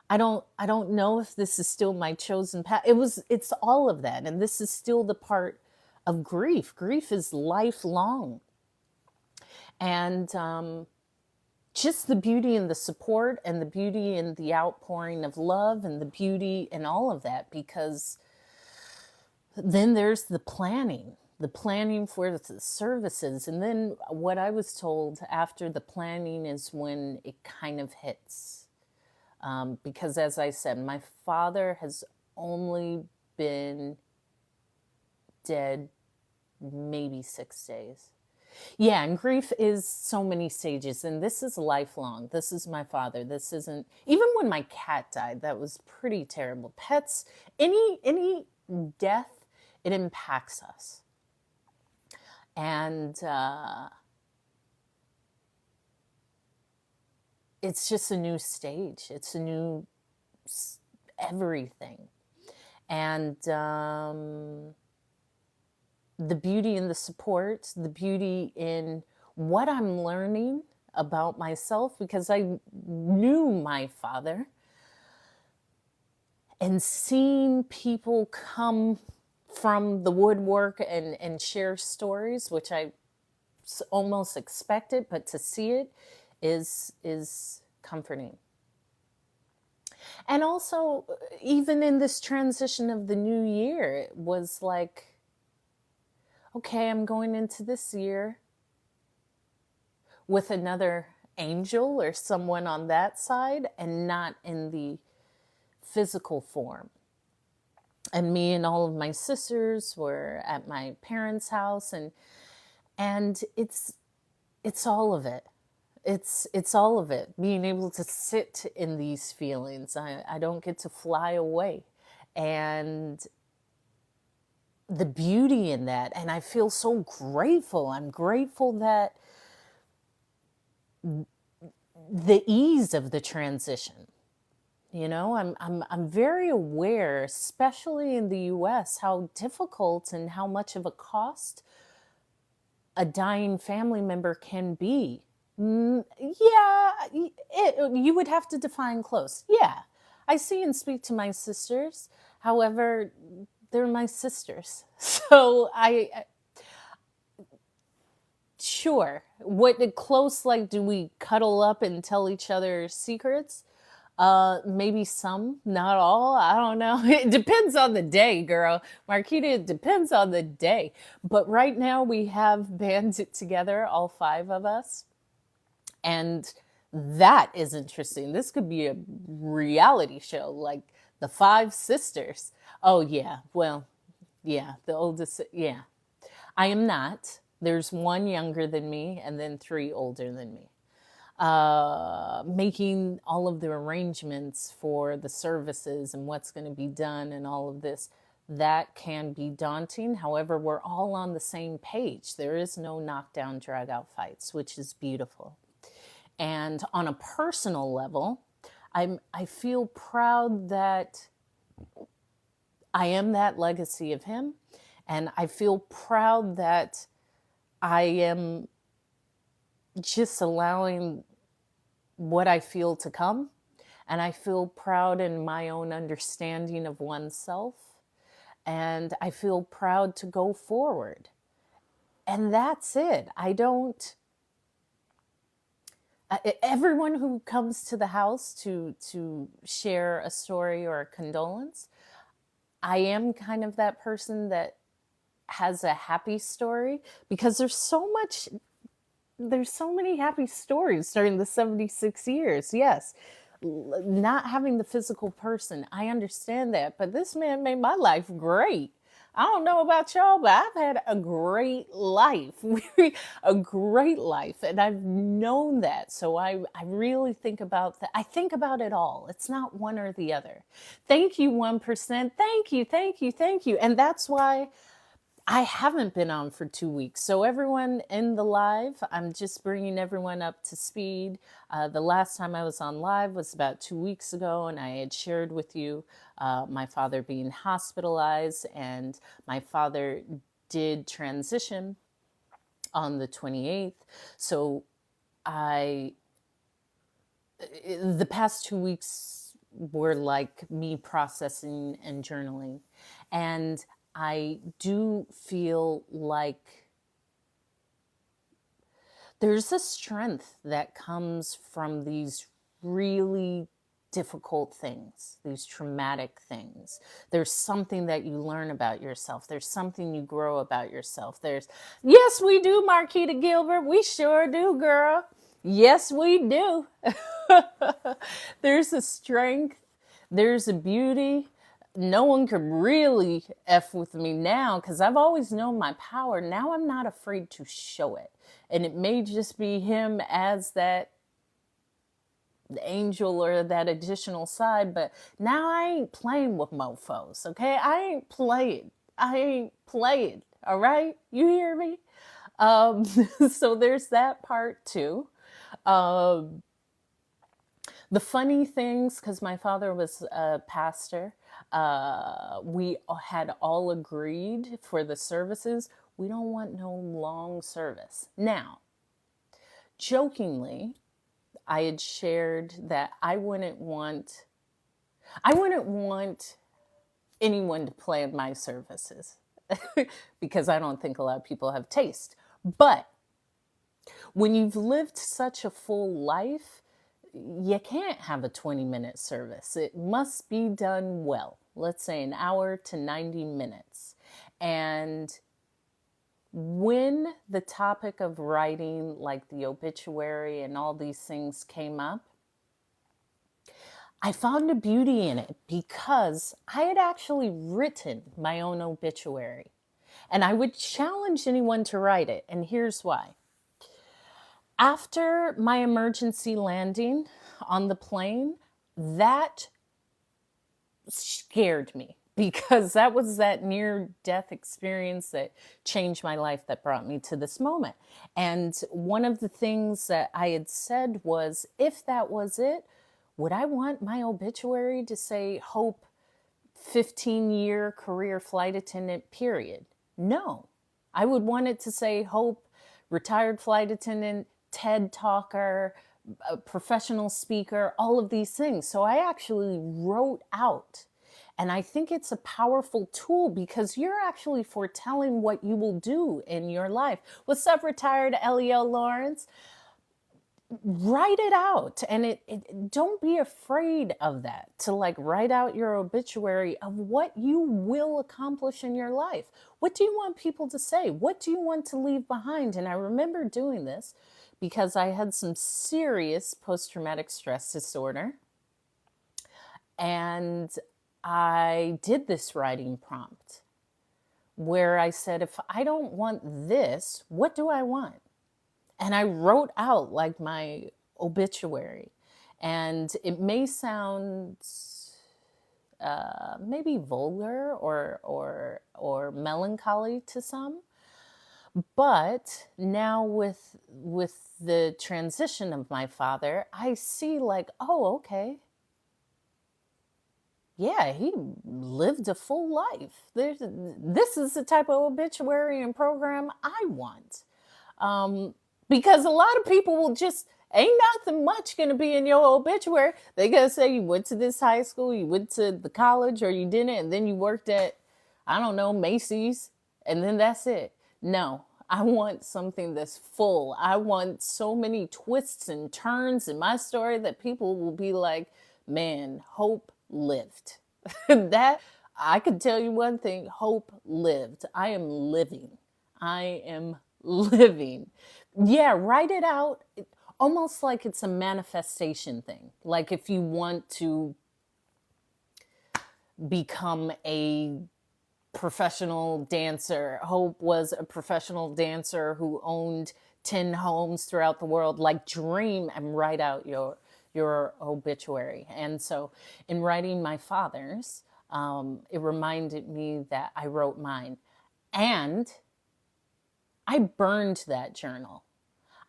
I don't know if this is still my chosen path. It's all of that. And this is still the part of grief. Grief is lifelong. And just the beauty and the support and the beauty and the outpouring of love and the beauty and all of that, because then there's the planning for the services. And then what I was told after the planning is when it kind of hits. Because as I said, my father has only been dead maybe 6 days. Yeah, and grief is so many stages, and this is lifelong. This is my father. This isn't, even when my cat died, that was pretty terrible. Pets, any death, it impacts us. And it's just a new stage. It's a new everything. And the beauty in the support, the beauty in what I'm learning about myself, because I knew my father, and seeing people come from the woodwork and share stories, which I almost expected, but to see it is comforting. And also, even in this transition of the new year, it was like, okay, I'm going into this year with another angel or someone on that side and not in the physical form. And me and all of my sisters were at my parents' house, and it's all of it. It's all of it. Being able to sit in these feelings. I don't get to fly away. And the beauty in that. And I feel so grateful. I'm grateful that the ease of the transition. You know, I'm very aware, especially in the US, how difficult and how much of a cost a dying family member can be. Yeah, you would have to define close. Yeah, I see and speak to my sisters. However, they're my sisters. So sure. What close, like, do we cuddle up and tell each other secrets? Maybe some, not all. I don't know. It depends on the day, girl. Marquita, it depends on the day. But right now we have banded together, all 5 of us. And that is interesting. This could be a reality show, like the 5 sisters. Oh, yeah. Well, yeah, the oldest. Yeah. I am not. There's 1 younger than me and then 3 older than me. Making all of the arrangements for the services and what's going to be done and all of this. that can be daunting. However, we're all on the same page. There is no knockdown, drag out fights, which is beautiful. And on a personal level, I feel proud that I am that legacy of him. And I feel proud that I am just allowing what I feel to come. And I feel proud in my own understanding of oneself. And I feel proud to go forward. And that's it. I don't. Everyone who comes to the house to share a story or a condolence, I am kind of that person that has a happy story, because there's so many happy stories during the 76 years. Yes, not having the physical person, I understand that, but this man made my life great. I don't know about y'all, but I've had a great life, a great life, and I've known that. So I really think about that. I think about it all. It's not one or the other. Thank you, 1%. Thank you, thank you, thank you. And that's why I haven't been on for 2 weeks. So everyone in the live, I'm just bringing everyone up to speed. The last time I was on live was about 2 weeks ago, and I had shared with you my father being hospitalized, and my father did transition on the 28th. So the past 2 weeks were like me processing and journaling. And I do feel like there's a strength that comes from these really difficult things, these traumatic things. There's something that you learn about yourself. There's something you grow about yourself. Yes, we do, Marquita Gilbert. We sure do, girl. Yes, we do. There's a strength. There's a beauty. No one could really F with me now, because I've always known my power. Now I'm not afraid to show it. And it may just be him as that angel or that additional side, but now I ain't playing with mofos, okay? I ain't playing. All right? You hear me? So there's that part too. The funny things, because my father was a pastor, we had all agreed for the services, we don't want no long service. Now, jokingly, I had shared that I wouldn't want anyone to plan my services because I don't think a lot of people have taste. But when you've lived such a full life, you can't have a 20-minute service. It must be done well. Let's say an hour to 90 minutes. And when the topic of writing, like the obituary and all these things came up, I found a beauty in it because I had actually written my own obituary. And I would challenge anyone to write it. And here's why. After my emergency landing on the plane, that scared me because that was that near-death experience that changed my life, that brought me to this moment. And one of the things that I had said was, if that was it, would I want my obituary to say Hope 15-year career flight attendant, period? No. I would want it to say Hope retired flight attendant, TED talker, a professional speaker, all of these things. So I actually wrote out, and I think it's a powerful tool because you're actually foretelling what you will do in your life. What's up, retired Leo Lawrence? Write it out, and don't be afraid of that, to like write out your obituary of what you will accomplish in your life. What do you want people to say? What do you want to leave behind? And I remember doing this because I had some serious post-traumatic stress disorder, and I did this writing prompt where I said, if I don't want this, what do I want? And I wrote out like my obituary. And it may sound maybe vulgar or melancholy to some. But now with the transition of my father, I see like, oh, okay, yeah, he lived a full life. This is the type of obituary and program I want. Um, because a lot of people will just, ain't nothing much going to be in your obituary. They going to say you went to this high school, you went to the college, or you didn't, and then you worked at, I don't know, Macy's, and then that's it. No, I want something that's full. I want so many twists and turns in my story that people will be like, man, Hope lived. That, I can tell you one thing, Hope lived. I am living. I am living. Yeah, write it out. Almost like it's a manifestation thing. Like if you want to become a professional dancer, Hope was a professional dancer who owned 10 homes throughout the world. Like dream and write out your obituary. And so in writing my father's, it reminded me that I wrote mine. And I burned that journal.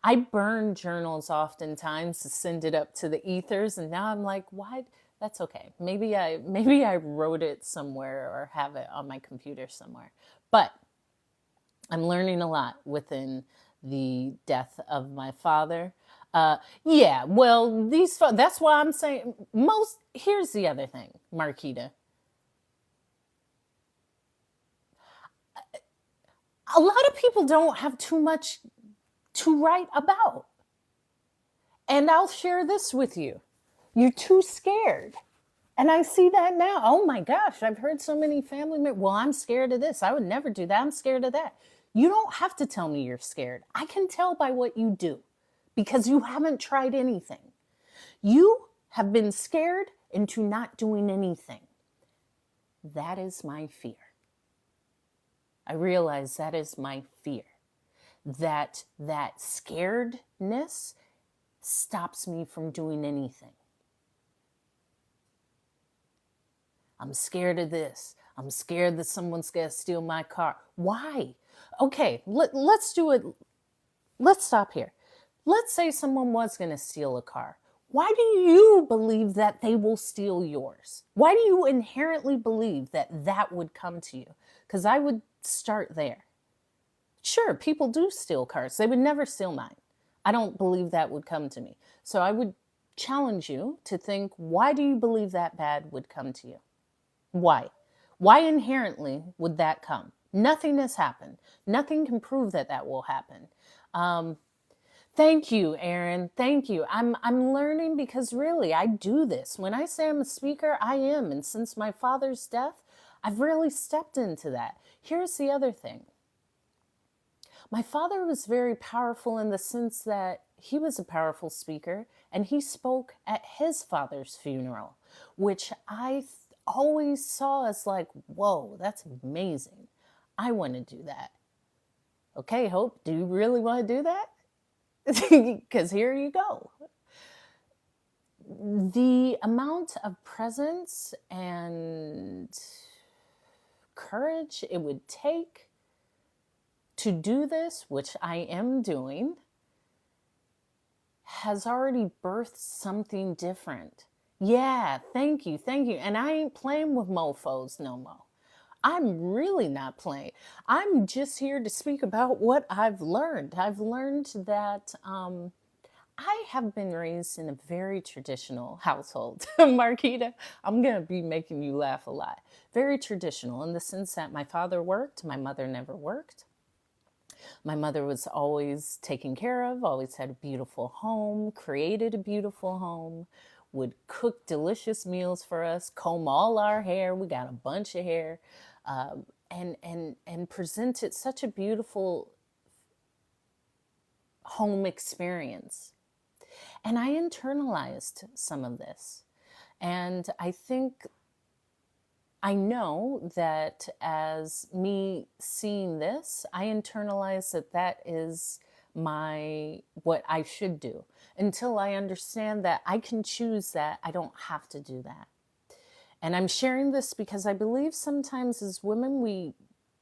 I burn journals oftentimes to send it up to the ethers, and now I'm like, why? That's okay. Maybe I wrote it somewhere or have it on my computer somewhere. But I'm learning a lot within the death of my father. Yeah, well, that's why I'm saying most. Here's the other thing, Marquita. A lot of people don't have too much to write about. And I'll share this with you. You're too scared. And I see that now. Oh my gosh, I've heard so many family members, well, I'm scared of this. I would never do that. I'm scared of that. You don't have to tell me you're scared. I can tell by what you do because you haven't tried anything. You have been scared into not doing anything. That is my fear. I realize that is my fear. That scaredness stops me from doing anything. I'm scared of this. I'm scared that someone's going to steal my car. Why? Okay, let's do it. Let's stop here. Let's say someone was going to steal a car. Why do you believe that they will steal yours? Why do you inherently believe that that would come to you? Because I would start there. Sure, people do steal cars. They would never steal mine. I don't believe that would come to me. So I would challenge you to think, why do you believe that bad would come to you? Why? Why inherently would that come? Nothing has happened. Nothing can prove that that will happen. Thank you, Aaron. Thank you. I'm learning because really I do this. When I say I'm a speaker, I am. And since my father's death, I've really stepped into that. Here's the other thing. My father was very powerful in the sense that he was a powerful speaker and he spoke at his father's funeral, which I always saw as like, whoa, that's amazing. I want to do that. Okay, Hope, do you really want to do that? Because here you go. The amount of presence and courage it would take to do this, which I am doing, has already birthed something different. Yeah, thank you. And I ain't playing with mofos no more. I'm really not playing. I'm just here to speak about what I've learned. I've learned that I have been raised in a very traditional household. Marquita, I'm going to be making you laugh a lot. Very traditional in the sense that my father worked, my mother never worked. My mother was always taken care of, always had a beautiful home, created a beautiful home, would cook delicious meals for us, comb all our hair. We got a bunch of hair, and presented such a beautiful home experience. And I internalized some of this. And I know that as me seeing this, I internalize that that is what I should do. Until I understand that I can choose that, I don't have to do that. And I'm sharing this because I believe sometimes as women, we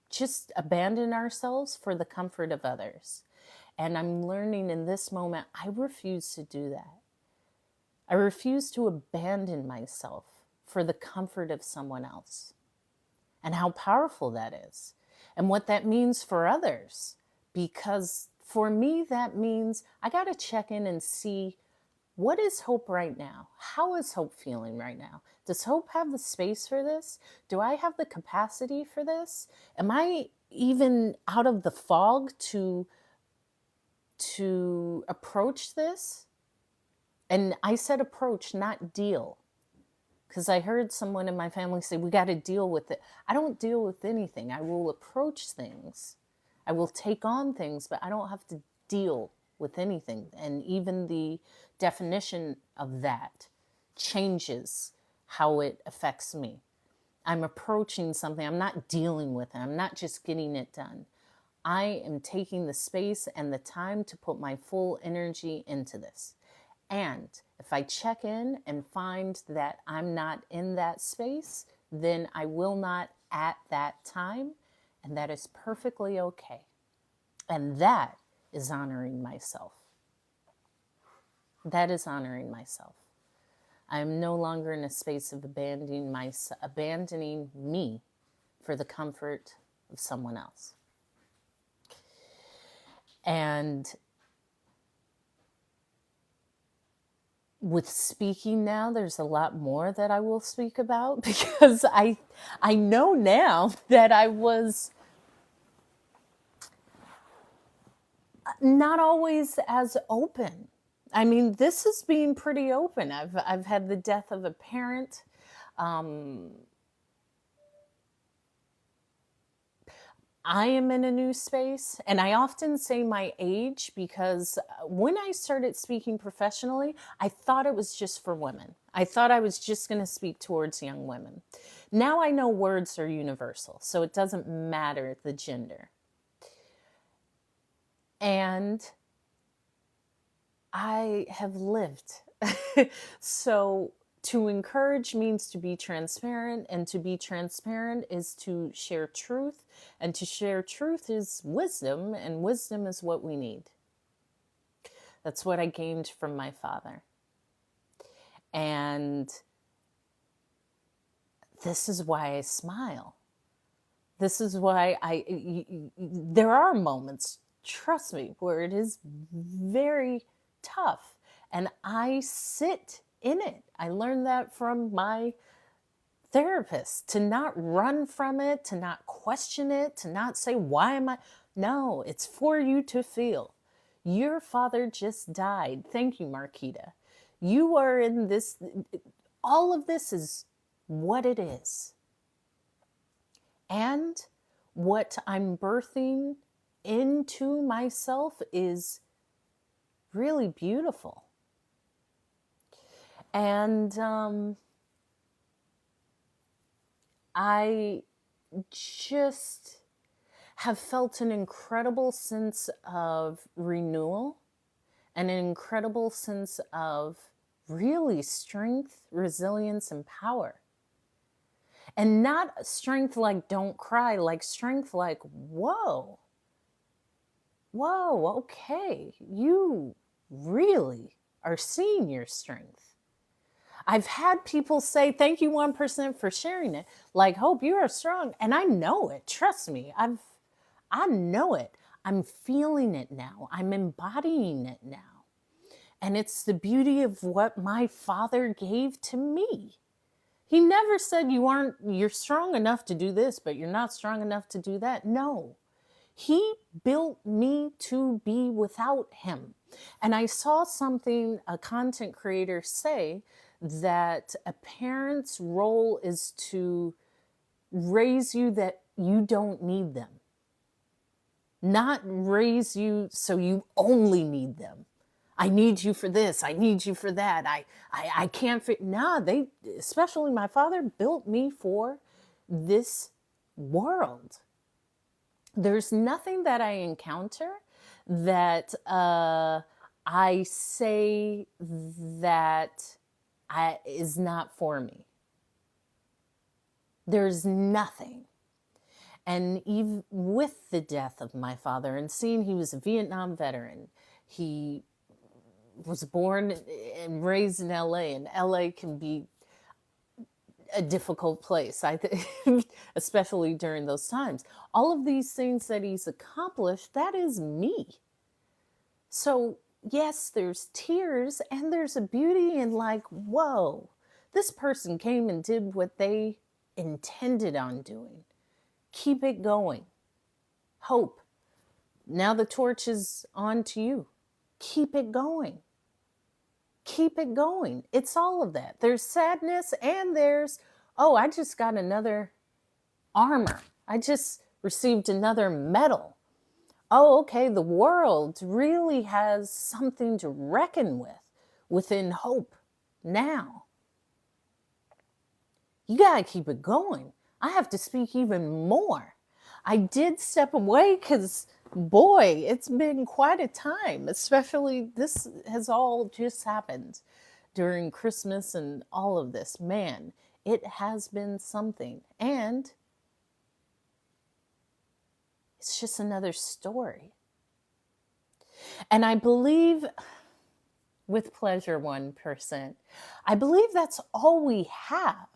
just abandon ourselves for the comfort of others. And I'm learning in this moment, I refuse to do that. I refuse to abandon myself for the comfort of someone else. And how powerful that is, and what that means for others. Because for me, that means I got to check in and see, what is Hope right now? How is Hope feeling right now? Does Hope have the space for this? Do I have the capacity for this? Am I even out of the fog to approach this? And I said approach, not deal. Because I heard someone in my family say, we got to deal with it. I don't deal with anything. I will approach things. I will take on things, but I don't have to deal with anything. And even the definition of that changes how it affects me. I'm approaching something. I'm not dealing with it. I'm not just getting it done. I am taking the space and the time to put my full energy into this. And if I check in and find that I'm not in that space, then I will not at that time. And that is perfectly okay. And that is honoring myself. That is honoring myself. I am no longer in a space of abandoning me for the comfort of someone else. And with speaking now, there's a lot more that I will speak about, because I know now that I was not always as open. I mean, this is being pretty open. I've had the death of a parent. I am in a new space, and I often say my age because when I started speaking professionally, I thought it was just for women. I thought I was just going to speak towards young women. Now I know words are universal, so it doesn't matter the gender. And I have lived. So to encourage means to be transparent, and to be transparent is to share truth, and to share truth is wisdom, and wisdom is what we need. That's what I gained from my father. And this is why I smile. This is why there are moments, trust me, where it is very tough, and I sit in it. I learned that from my therapist, to not run from it, to not question it, to not say, why am I? No, it's for you to feel. Your father just died. Thank you, Marquita. You are in this. All of this is what it is. And what I'm birthing into myself is really beautiful. And I just have felt an incredible sense of renewal, and an incredible sense of really strength, resilience, and power. And not strength like don't cry, like strength like, whoa, okay, you really are seeing your strength. I've had people say, thank you 1% for sharing it. Like, Hope, you are strong. And I know it. Trust me. I know it. I'm feeling it now. I'm embodying it now. And it's the beauty of what my father gave to me. He never said you're strong enough to do this, but you're not strong enough to do that. No. He built me to be without him. And I saw something, a content creator say, that a parent's role is to raise you that you don't need them. Not raise you so you only need them. I need you for this. I need you for that. I can't fit. Nah, especially my father, built me for this world. There's nothing that I encounter that I say that is not for me. There's nothing. And even with the death of my father and seeing he was a Vietnam veteran, he was born and raised in LA, and LA can be a difficult place, I think, especially during those times. All of these things that he's accomplished, that is me. So, yes, there's tears and there's a beauty in, like, whoa, this person came and did what they intended on doing. Keep it going. Hope. Now the torch is on to you. Keep it going. Keep it going. It's all of that. There's sadness and there's, oh, I just got another armor. I just received another medal. Oh, okay, the world really has something to reckon with within hope now. You got to keep it going. I have to speak even more. I did step away because, boy, it's been quite a time, especially this has all just happened during Christmas and all of this. Man, it has been something. And it's just another story. And I believe, with pleasure 1%, I believe that's all we have.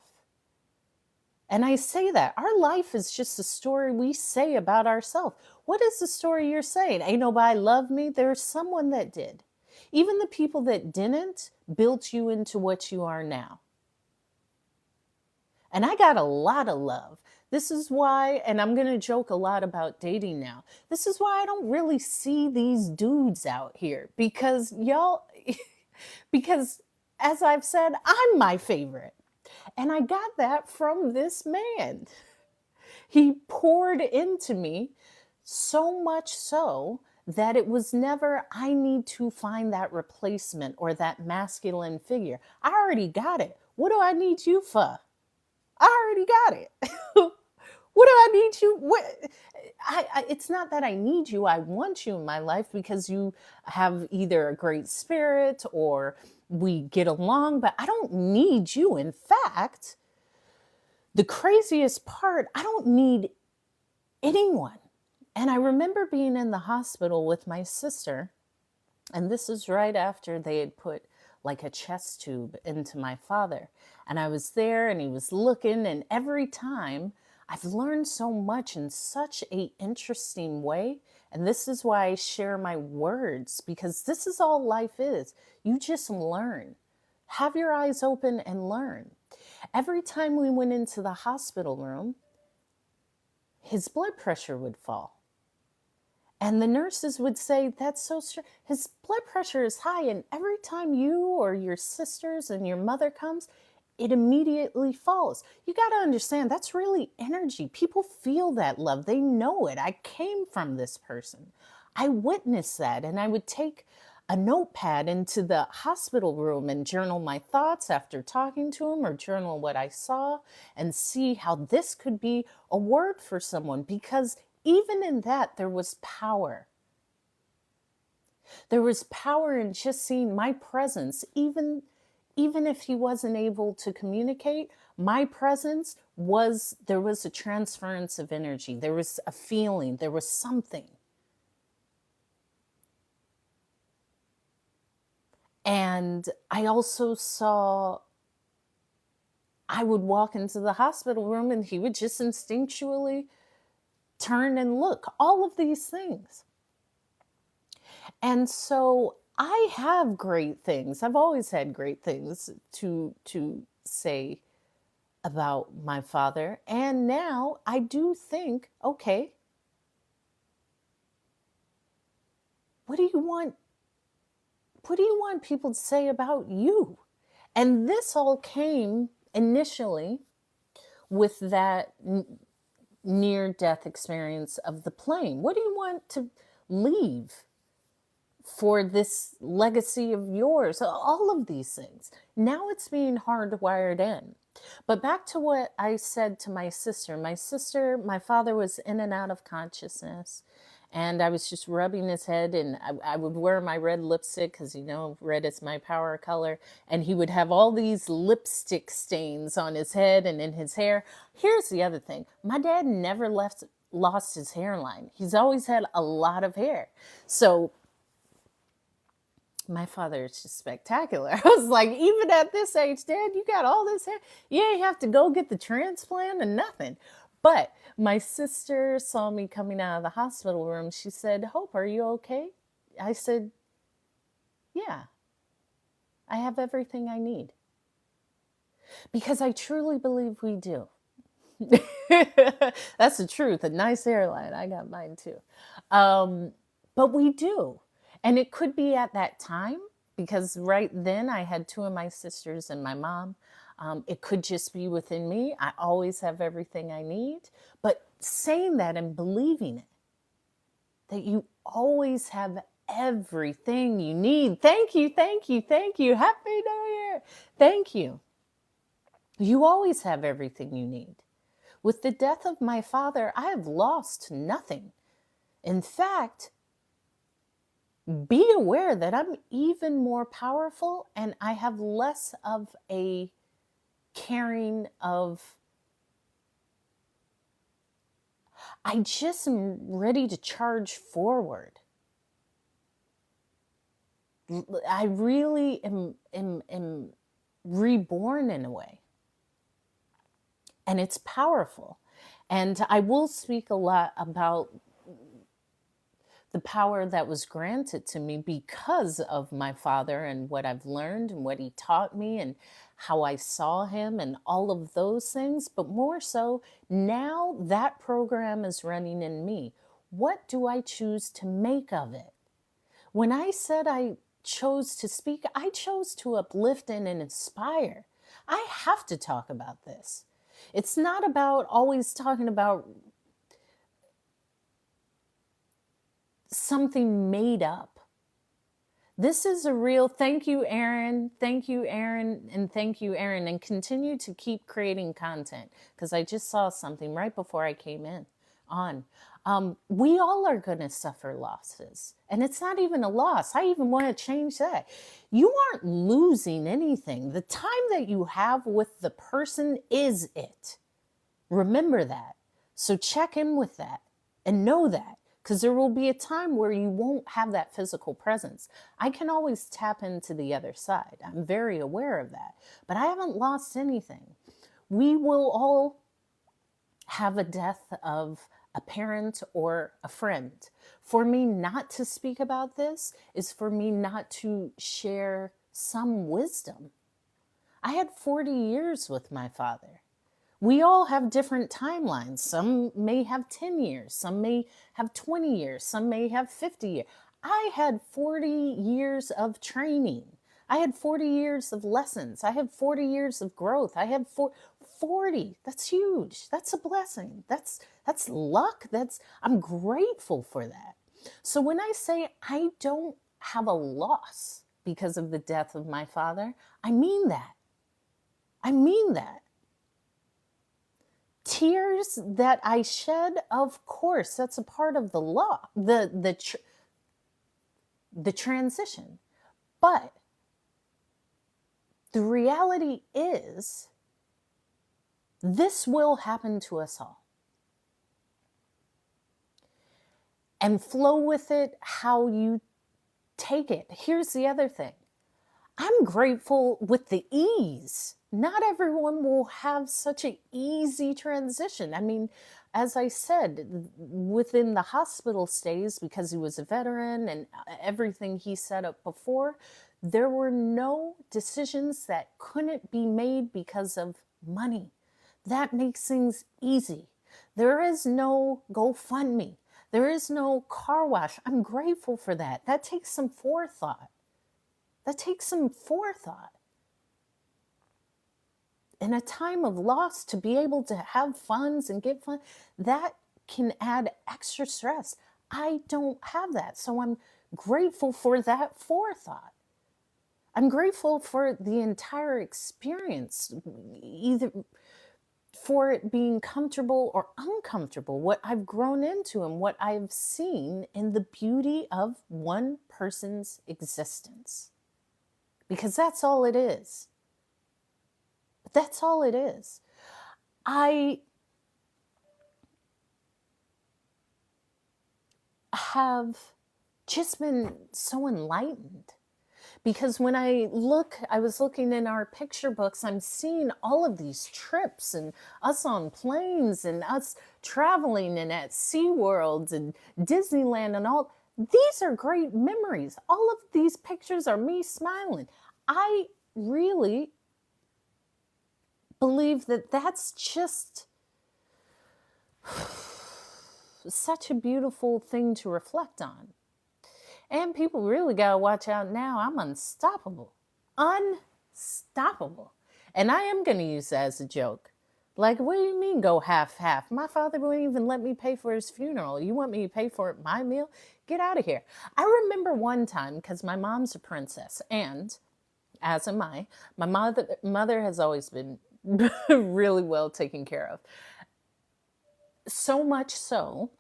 And I say that our life is just a story we say about ourselves. What is the story you're saying? Ain't nobody love me? There's someone that did. Even the people that didn't built you into what you are now. And I got a lot of love. This is why, and I'm going to joke a lot about dating now. This is why I don't really see these dudes out here, because y'all, because as I've said, I'm my favorite. And I got that from this man. He poured into me so much so that it was never, I need to find that replacement or that masculine figure. I already got it. What do I need you for? I already got it. What do I need you? What? It's not that I need you. I want you in my life because you have either a great spirit or we get along, but I don't need you. In fact, the craziest part, I don't need anyone. And I remember being in the hospital with my sister, and this is right after they had put like a chest tube into my father. And I was there and he was looking, and every time I've learned so much in such a interesting way. And this is why I share my words, because this is all life is. You just learn. Have your eyes open and learn. Every time we went into the hospital room, his blood pressure would fall. And the nurses would say, that's so strange. His blood pressure is high. And every time you or your sisters and your mother comes, it immediately falls. You got to understand, that's really energy. People feel that love. They know it. I came from this person. I witnessed that. And I would take a notepad into the hospital room and journal my thoughts after talking to him, or journal what I saw and see how this could be a word for someone, because even in that, there was power. There was power in just seeing my presence. Even if he wasn't able to communicate, my presence was, there was a transference of energy. There was a feeling. There was something. And I also saw, I would walk into the hospital room and he would just instinctually turn and look, all of these things. And so I have great things. I've always had great things to say about my father. And now I do think, okay, what do you want? What do you want people to say about you? And this all came initially with that near-death experience of the plane. What do you want to leave for this legacy of yours? All of these things. Now it's being hardwired in. But back to what I said to my sister. My father was in and out of consciousness. And I was just rubbing his head, and I would wear my red lipstick because, red is my power color. And he would have all these lipstick stains on his head and in his hair. Here's the other thing. My dad never lost his hairline. He's always had a lot of hair. So my father is just spectacular. I was like, even at this age, Dad, you got all this hair. You ain't have to go get the transplant and nothing. But my sister saw me coming out of the hospital room. She said, Hope, are you okay? I said, yeah, I have everything I need. Because I truly believe we do. That's the truth. A nice hairline. I got mine too. But we do. And it could be at that time, because right then I had two of my sisters and my mom. It could just be within me. I always have everything I need. But saying that and believing it, that you always have everything you need. Thank you, thank you, thank you. Happy New Year. Thank you. You always have everything you need. With the death of my father, I have lost nothing. In fact, be aware that I'm even more powerful and I have less of a caring of, I just am ready to charge forward. I really am reborn in a way. And it's powerful. And I will speak a lot about the power that was granted to me because of my father and what I've learned and what he taught me and how I saw him and all of those things. But more so, now that program is running in me. What do I choose to make of it? When I said I chose to speak, I chose to uplift and inspire. I have to talk about this. It's not about always talking about something made up. This is a real, thank you, Aaron. Thank you, Aaron. And thank you, Aaron. And continue to keep creating content, because I just saw something right before I came on. We all are going to suffer losses. And it's not even a loss. I even want to change that. You aren't losing anything. The time that you have with the person is it. Remember that. So check in with that and know that. Because there will be a time where you won't have that physical presence. I can always tap into the other side. I'm very aware of that. But I haven't lost anything. We will all have a death of a parent or a friend. For me not to speak about this is for me not to share some wisdom. I had 40 years with my father. We all have different timelines. Some may have 10 years. Some may have 20 years. Some may have 50 years. I had 40 years of training. I had 40 years of lessons. I had 40 years of growth. I had 40. That's huge. That's a blessing. That's luck. I'm grateful for that. So when I say I don't have a loss because of the death of my father, I mean that. I mean that. Tears that I shed, of course, that's a part of the law, the transition. But the reality is, this will happen to us all. And flow with it how you take it. Here's the other thing. I'm grateful with the ease. Not everyone will have such an easy transition. I mean, as I said, within the hospital stays, because he was a veteran and everything he set up before, there were no decisions that couldn't be made because of money. That makes things easy. There is no GoFundMe. There is no car wash. I'm grateful for that. That takes some forethought. In a time of loss, to be able to have funds and get funds, that can add extra stress. I don't have that. So I'm grateful for that forethought. I'm grateful for the entire experience, either for it being comfortable or uncomfortable, what I've grown into and what I've seen in the beauty of one person's existence. Because that's all it is. That's all it is. I have just been so enlightened. Because when I was looking in our picture books, I'm seeing all of these trips and us on planes and us traveling and at SeaWorld and Disneyland and all. These are great memories. All of these pictures are me smiling. I really believe that that's just such a beautiful thing to reflect on. And people really got to watch out now. I'm unstoppable. Unstoppable. And I am going to use that as a joke. Like, what do you mean go half-half? My father wouldn't even let me pay for his funeral. You want me to pay for my meal? Get out of here. I remember one time, because my mom's a princess, and as am I, my mother has always been really well taken care of. So much so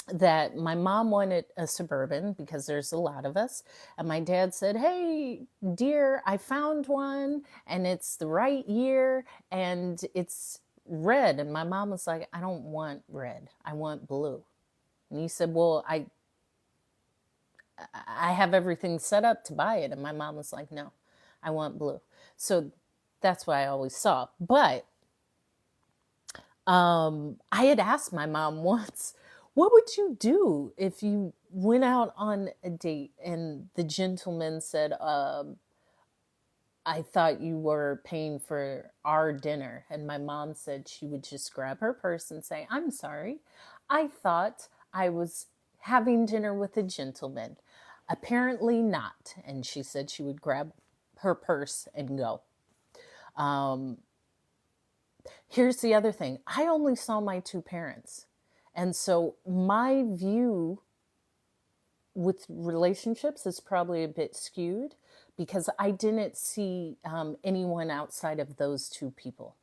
that my mom wanted a Suburban because there's a lot of us. And my dad said, hey, dear, I found one and it's the right year and it's red. And my mom was like, I don't want red. I want blue. And he said, well, I have everything set up to buy it. And my mom was like, no, I want blue. So that's what I always saw. But I had asked my mom once, what would you do if you went out on a date and the gentleman said, I thought you were paying for our dinner? And my mom said she would just grab her purse and say, I'm sorry, I thought I was having dinner with a gentleman. Apparently not. And she said she would grab her purse and go. Here's the other thing. I only saw my two parents. And so my view with relationships is probably a bit skewed because I didn't see anyone outside of those two people.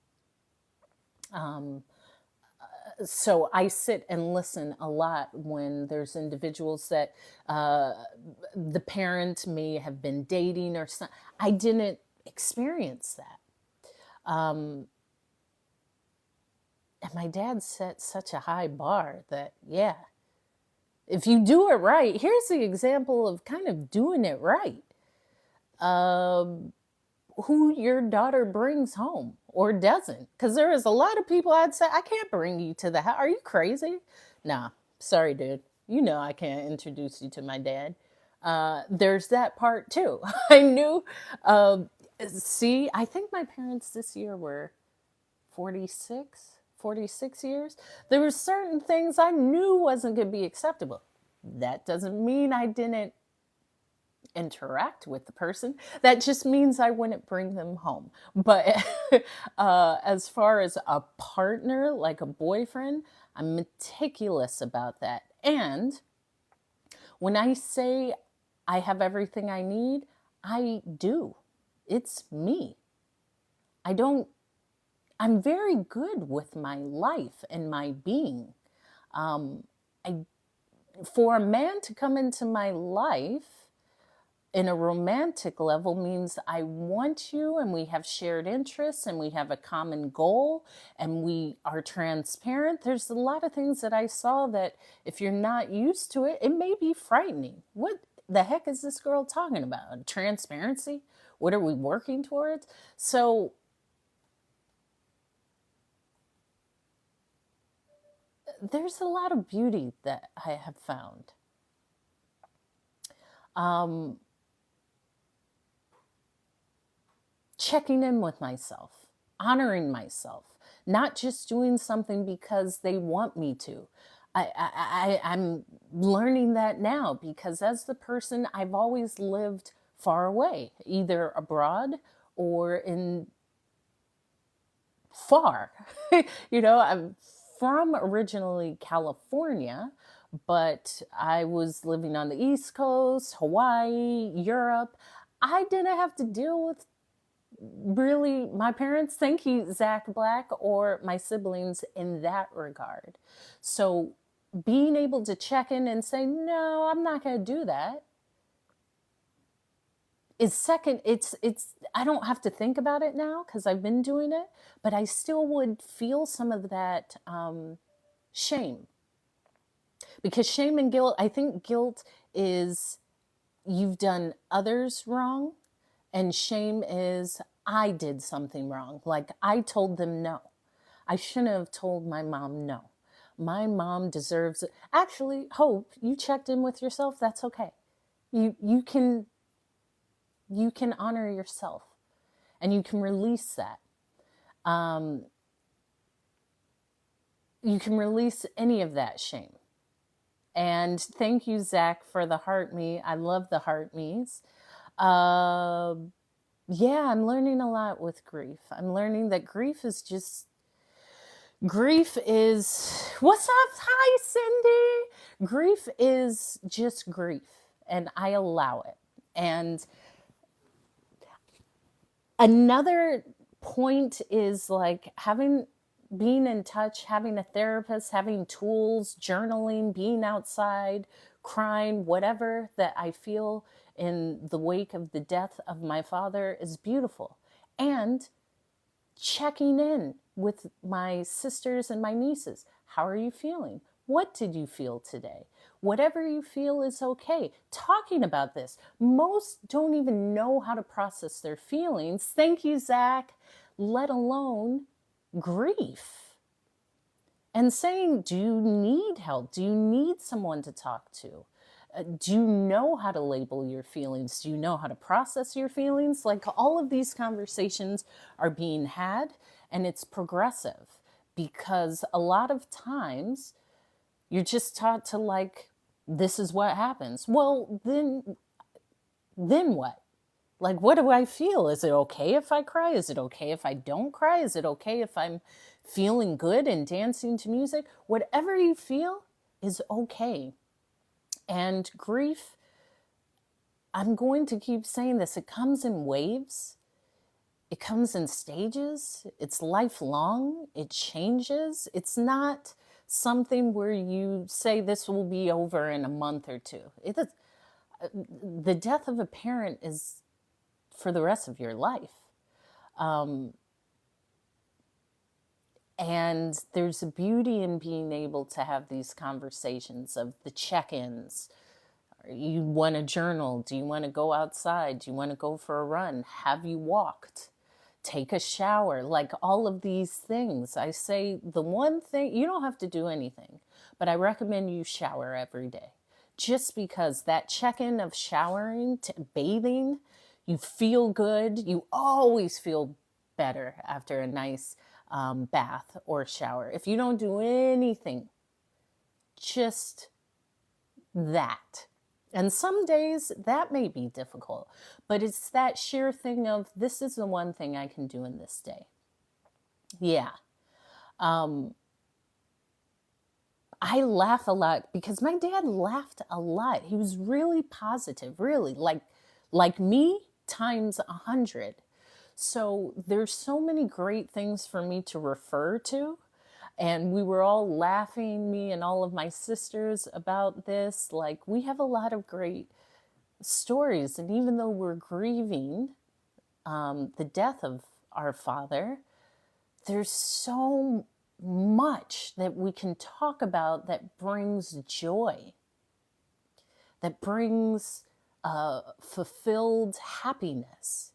So I sit and listen a lot when there's individuals that the parent may have been dating or something. I didn't experience that. And my dad set such a high bar that, yeah, if you do it right, here's the example of kind of doing it right. Who your daughter brings home or doesn't. Because there is a lot of people I'd say, I can't bring you to the house. Are you crazy? Nah, sorry, dude. You know I can't introduce you to my dad. There's that part too. I knew, see, I think my parents this year were 46 years. There were certain things I knew wasn't going to be acceptable. That doesn't mean I didn't interact with the person. That just means I wouldn't bring them home. But as far as a partner, like a boyfriend, I'm meticulous about that. And when I say I have everything I need, I do. It's me. I'm very good with my life and my being. For a man to come into my life in a romantic level means I want you and we have shared interests and we have a common goal and we are transparent. There's a lot of things that I saw that if you're not used to it, it may be frightening. What the heck is this girl talking about? Transparency? What are we working towards? So there's a lot of beauty that I have found. Checking in with myself, honoring myself, not just doing something because they want me to. I'm learning that now because as the person, I've always lived far away, either abroad or in far. I'm from originally California, but I was living on the East Coast, Hawaii, Europe. I didn't have to deal with really my parents, thank you, Zach Black, or my siblings in that regard. So being able to check in and say, no, I'm not going to do that is second. It's I don't have to think about it now because I've been doing it, but I still would feel some of that shame, because shame and guilt, I think guilt is you've done others wrong, and shame is I did something wrong. Like I told them no. I shouldn't have told my mom no. My mom deserves it. Actually, Hope, you checked in with yourself. That's okay. You can honor yourself, and you can release that. Um, you can release any of that shame. And thank you, Zach, for the heart me. I love the heart me's. Uh, yeah, I'm learning a lot with grief. I'm learning that grief is, what's up? Hi, Cindy. Grief is just grief, and I allow it. And another point is like being in touch, having a therapist, having tools, journaling, being outside, crying, whatever that I feel in the wake of the death of my father is beautiful. And checking in with my sisters and my nieces. How are you feeling? What did you feel today? Whatever you feel is okay. Talking about this. Most don't even know how to process their feelings. Thank you, Zach. Let alone grief. And saying, do you need help? Do you need someone to talk to? Do you know how to label your feelings? Do you know how to process your feelings? Like all of these conversations are being had, and it's progressive, because a lot of times you're just taught to like, this is what happens. Well, then what? Like, what do I feel? Is it okay if I cry? Is it okay if I don't cry? Is it okay if I'm feeling good and dancing to music? Whatever you feel is okay. And grief, I'm going to keep saying this, it comes in waves. It comes in stages. It's lifelong. It changes. It's not something where you say this will be over in a month or two. The death of a parent is for the rest of your life. And there's a beauty in being able to have these conversations of the check-ins. You want to journal? Do you want to go outside? Do you want to go for a run? Have you walked? Take a shower? Like all of these things. I say the one thing, you don't have to do anything, but I recommend you shower every day. Just because that check-in of showering to bathing, you feel good. You always feel better after a nice bath or shower. If you don't do anything, just that. And some days that may be difficult, but it's that sheer thing of this is the one thing I can do in this day. Yeah. I laugh a lot because my dad laughed a lot. He was really positive, really like me times 100. So there's so many great things for me to refer to. And we were all laughing, me and all of my sisters, about this. Like, we have a lot of great stories. And even though we're grieving the death of our father, there's so much that we can talk about that brings joy, that brings fulfilled happiness,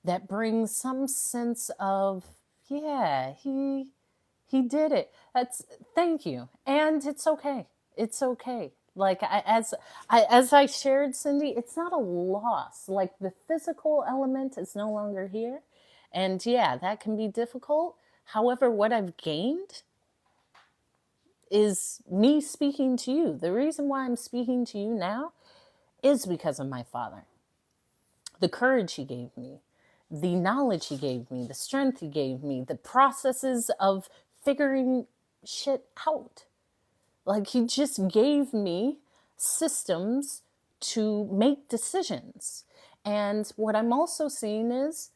that brings some sense of, yeah, he did it. Thank you. And it's okay. It's okay. Like as I shared, Cindy, it's not a loss. Like the physical element is no longer here. And yeah, that can be difficult. However, what I've gained is me speaking to you. The reason why I'm speaking to you now is because of my father. The courage he gave me, the knowledge he gave me, the strength he gave me, the processes of figuring shit out. Like he just gave me systems to make decisions. And what I'm also seeing is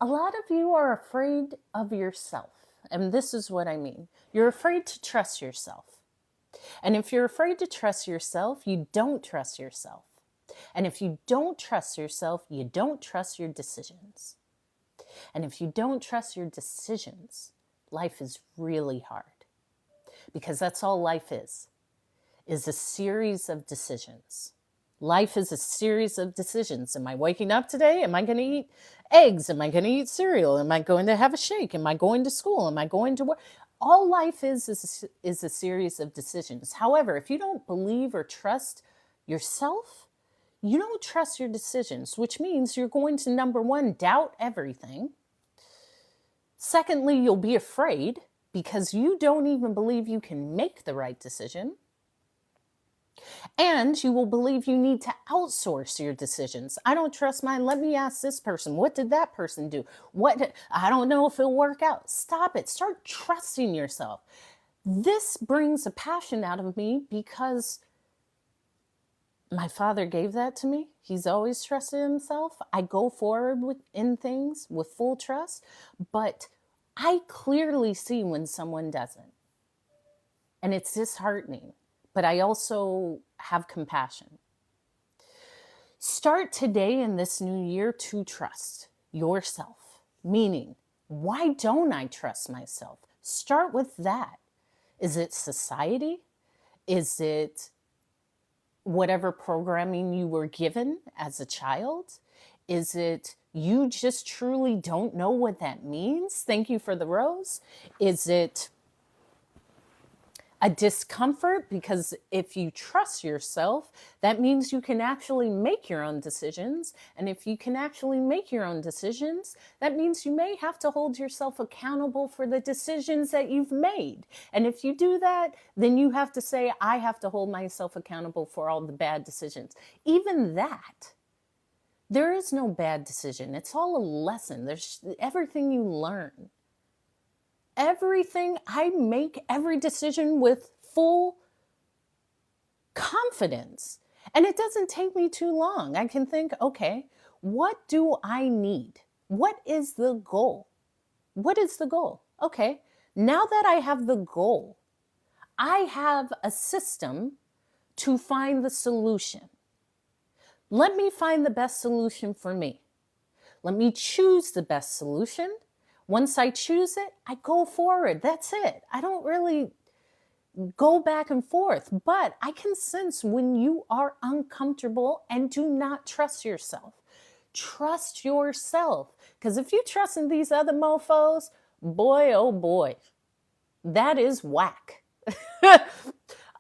A lot of you are afraid of yourself. And this is what I mean. You're afraid to trust yourself. And if you're afraid to trust yourself, you don't trust yourself. And if you don't trust yourself, you don't trust your decisions. And if you don't trust your decisions, life is really hard. Because that's all life is a series of decisions. Life is a series of decisions. Am I waking up today? Am I going to eat eggs? Am I going to eat cereal? Am I going to have a shake? Am I going to school? Am I going to work? All life is a series of decisions. However, if you don't believe or trust yourself, you don't trust your decisions, which means you're going to, number one, doubt everything. Secondly, you'll be afraid because you don't even believe you can make the right decision. And you will believe you need to outsource your decisions. I don't trust mine. Let me ask this person. What did that person do? I don't know if it'll work out. Stop it. Start trusting yourself. This brings a passion out of me because my father gave that to me. He's always trusted himself. I go forward in things with full trust, but I clearly see when someone doesn't. And it's disheartening. But I also have compassion. Start today in this new year to trust yourself. Meaning, why don't I trust myself? Start with that. Is it society? Is it whatever programming you were given as a child? Is it you just truly don't know what that means? Thank you for the rose. Is it a discomfort? Because if you trust yourself, that means you can actually make your own decisions. And if you can actually make your own decisions, that means you may have to hold yourself accountable for the decisions that you've made. And if you do that, then you have to say, I have to hold myself accountable for all the bad decisions. Even that, there is no bad decision. It's all a lesson. There's everything you learn. Everything, I make every decision with full confidence. And it doesn't take me too long. I can think, okay, what do I need? What is the goal? What is the goal? Okay, now that I have the goal, I have a system to find the solution. Let me find the best solution for me. Let me choose the best solution. Once I choose it, I go forward. That's it. I don't really go back and forth, but I can sense when you are uncomfortable and do not trust yourself. Trust yourself. Because if you trust in these other mofos, boy, oh boy, that is whack.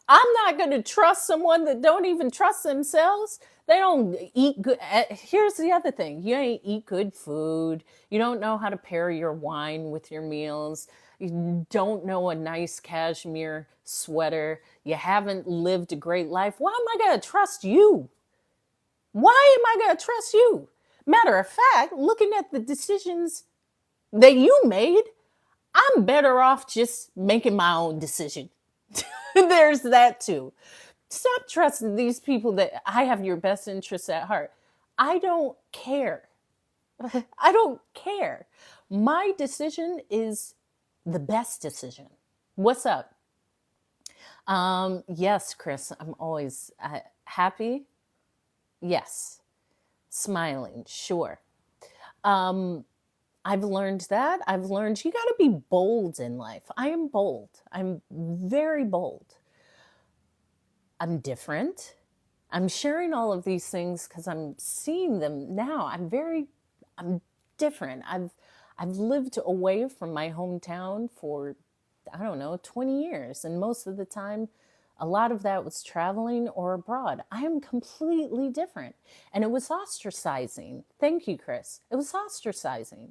I'm not going to trust someone that don't even trust themselves. They don't eat good. Here's the other thing. You ain't eat good food. You don't know how to pair your wine with your meals. You don't know a nice cashmere sweater. You haven't lived a great life. Why am I going to trust you? Why am I going to trust you? Matter of fact, looking at the decisions that you made, I'm better off just making my own decision. There's that too. Stop trusting these people that I have your best interests at heart. I don't care. I don't care. My decision is the best decision. What's up? Yes, Chris, I'm always happy. Yes. Smiling, sure. I've learned that. I've learned you got to be bold in life. I am bold. I'm very bold. I'm different. I'm sharing all of these things because I'm seeing them now. I'm different. I've lived away from my hometown for, I don't know, 20 years. And most of the time, a lot of that was traveling or abroad. I am completely different. And it was ostracizing. Thank you, Chris. It was ostracizing.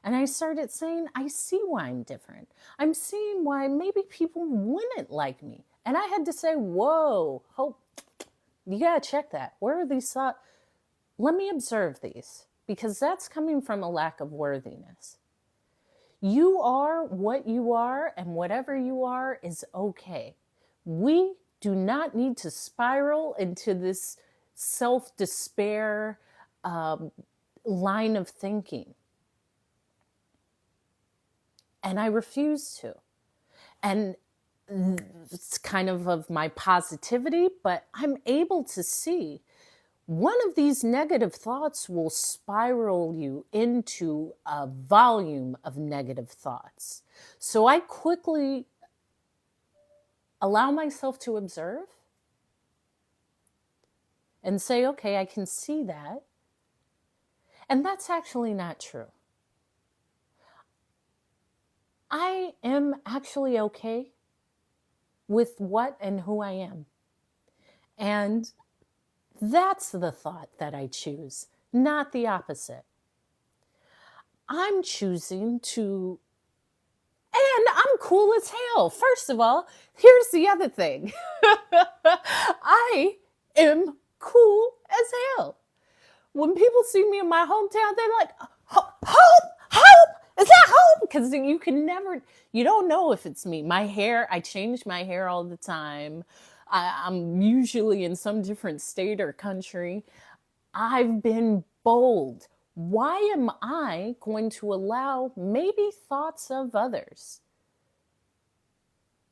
And I started saying, I see why I'm different. I'm seeing why maybe people wouldn't like me. And I had to say, whoa, Hope, you got to check that. Where are these thoughts? Let me observe these, because that's coming from a lack of worthiness. You are what you are, and whatever you are is okay. We do not need to spiral into this self-despair line of thinking. And I refuse to. And it's kind of my positivity, but I'm able to see one of these negative thoughts will spiral you into a volume of negative thoughts. So I quickly allow myself to observe and say, okay, I can see that. And that's actually not true. I am actually okay with what and who I am. And that's the thought that I choose, not the opposite. I'm choosing to, and I'm cool as hell. First of all, here's the other thing. I am cool as hell. When people see me in my hometown, they're like, Hope, is that Hope? Because you don't know if it's me. My hair, I change my hair all the time. I'm usually in some different state or country. I've been bold. Why am I going to allow maybe thoughts of others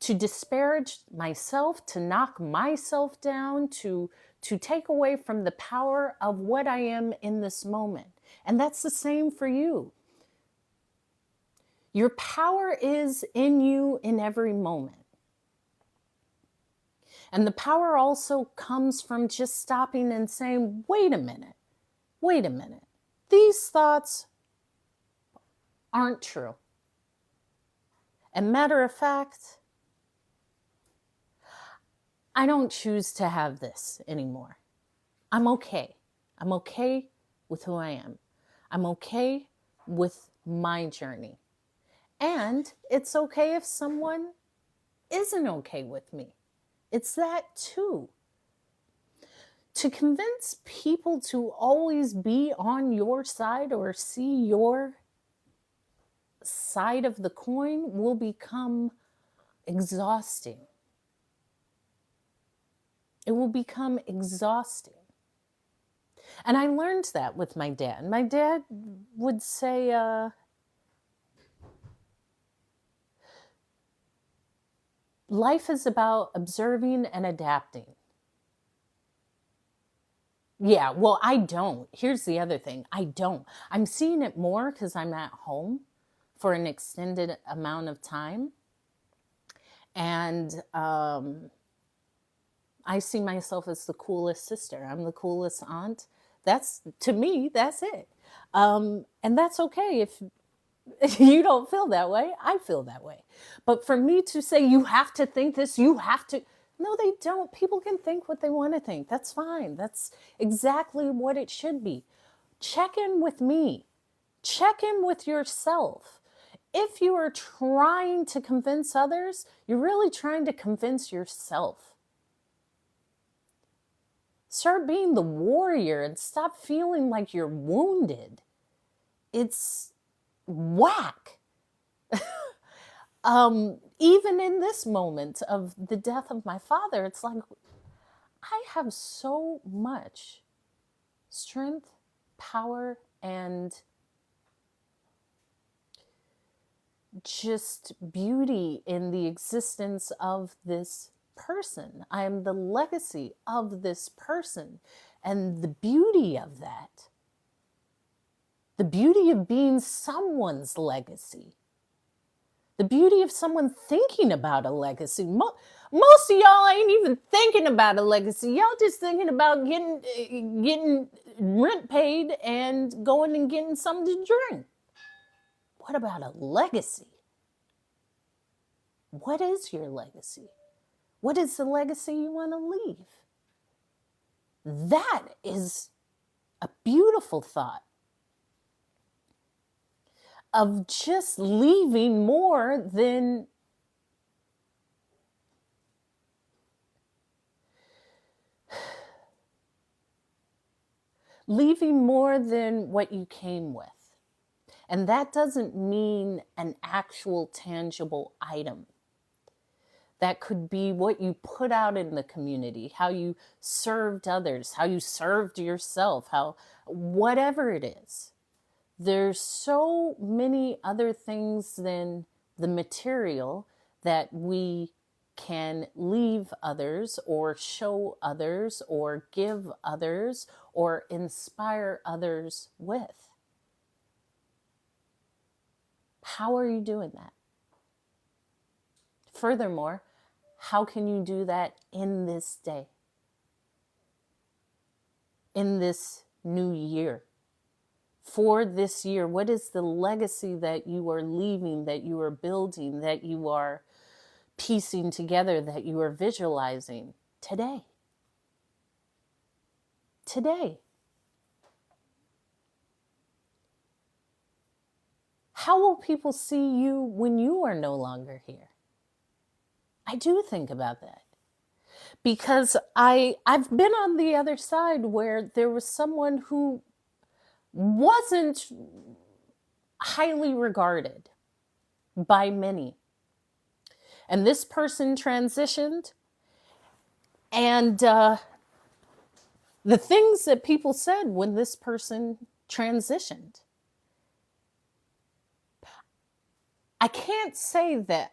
to disparage myself, to knock myself down, to take away from the power of what I am in this moment? And that's the same for you. Your power is in you in every moment. And the power also comes from just stopping and saying, wait a minute. These thoughts aren't true. And matter of fact, I don't choose to have this anymore. I'm okay. I'm okay with who I am. I'm okay with my journey. And it's okay if someone isn't okay with me. It's that too. To convince people to always be on your side or see your side of the coin will become exhausting. It will become exhausting. And I learned that with my dad. My dad would say, life is about observing and adapting. Yeah, well, I don't. Here's the other thing. I don't. I'm seeing it more because I'm at home for an extended amount of time. And I see myself as the coolest sister. I'm the coolest aunt. To me, that's it. And that's okay if you don't feel that way. I feel that way. But for me to say, you have to think this, no, they don't. People can think what they want to think. That's fine. That's exactly what it should be. Check in with me. Check in with yourself. If you are trying to convince others, you're really trying to convince yourself. Start being the warrior and stop feeling like you're wounded. It's whack. Even in this moment of the death of my father, it's like I have so much strength, power, and just beauty in the existence of this person. I am the legacy of this person. And the beauty of that, the beauty of being someone's legacy, the beauty of someone thinking about a legacy. Most of y'all ain't even thinking about a legacy. Y'all just thinking about getting rent paid and going and getting something to drink. What about a legacy? What is your legacy? What is the legacy you want to leave? That is a beautiful thought of just leaving more than what you came with. And that doesn't mean an actual tangible item. That could be what you put out in the community, how you served others, how you served yourself, whatever it is. There's so many other things than the material that we can leave others or show others or give others or inspire others with. How are you doing that? Furthermore, how can you do that in this day? In this new year? For this year, what is the legacy that you are leaving, that you are building, that you are piecing together, that you are visualizing today? Today. How will people see you when you are no longer here? I do think about that. Because I've been on the other side where there was someone who wasn't highly regarded by many. And this person transitioned, and the things that people said when this person transitioned, I can't say that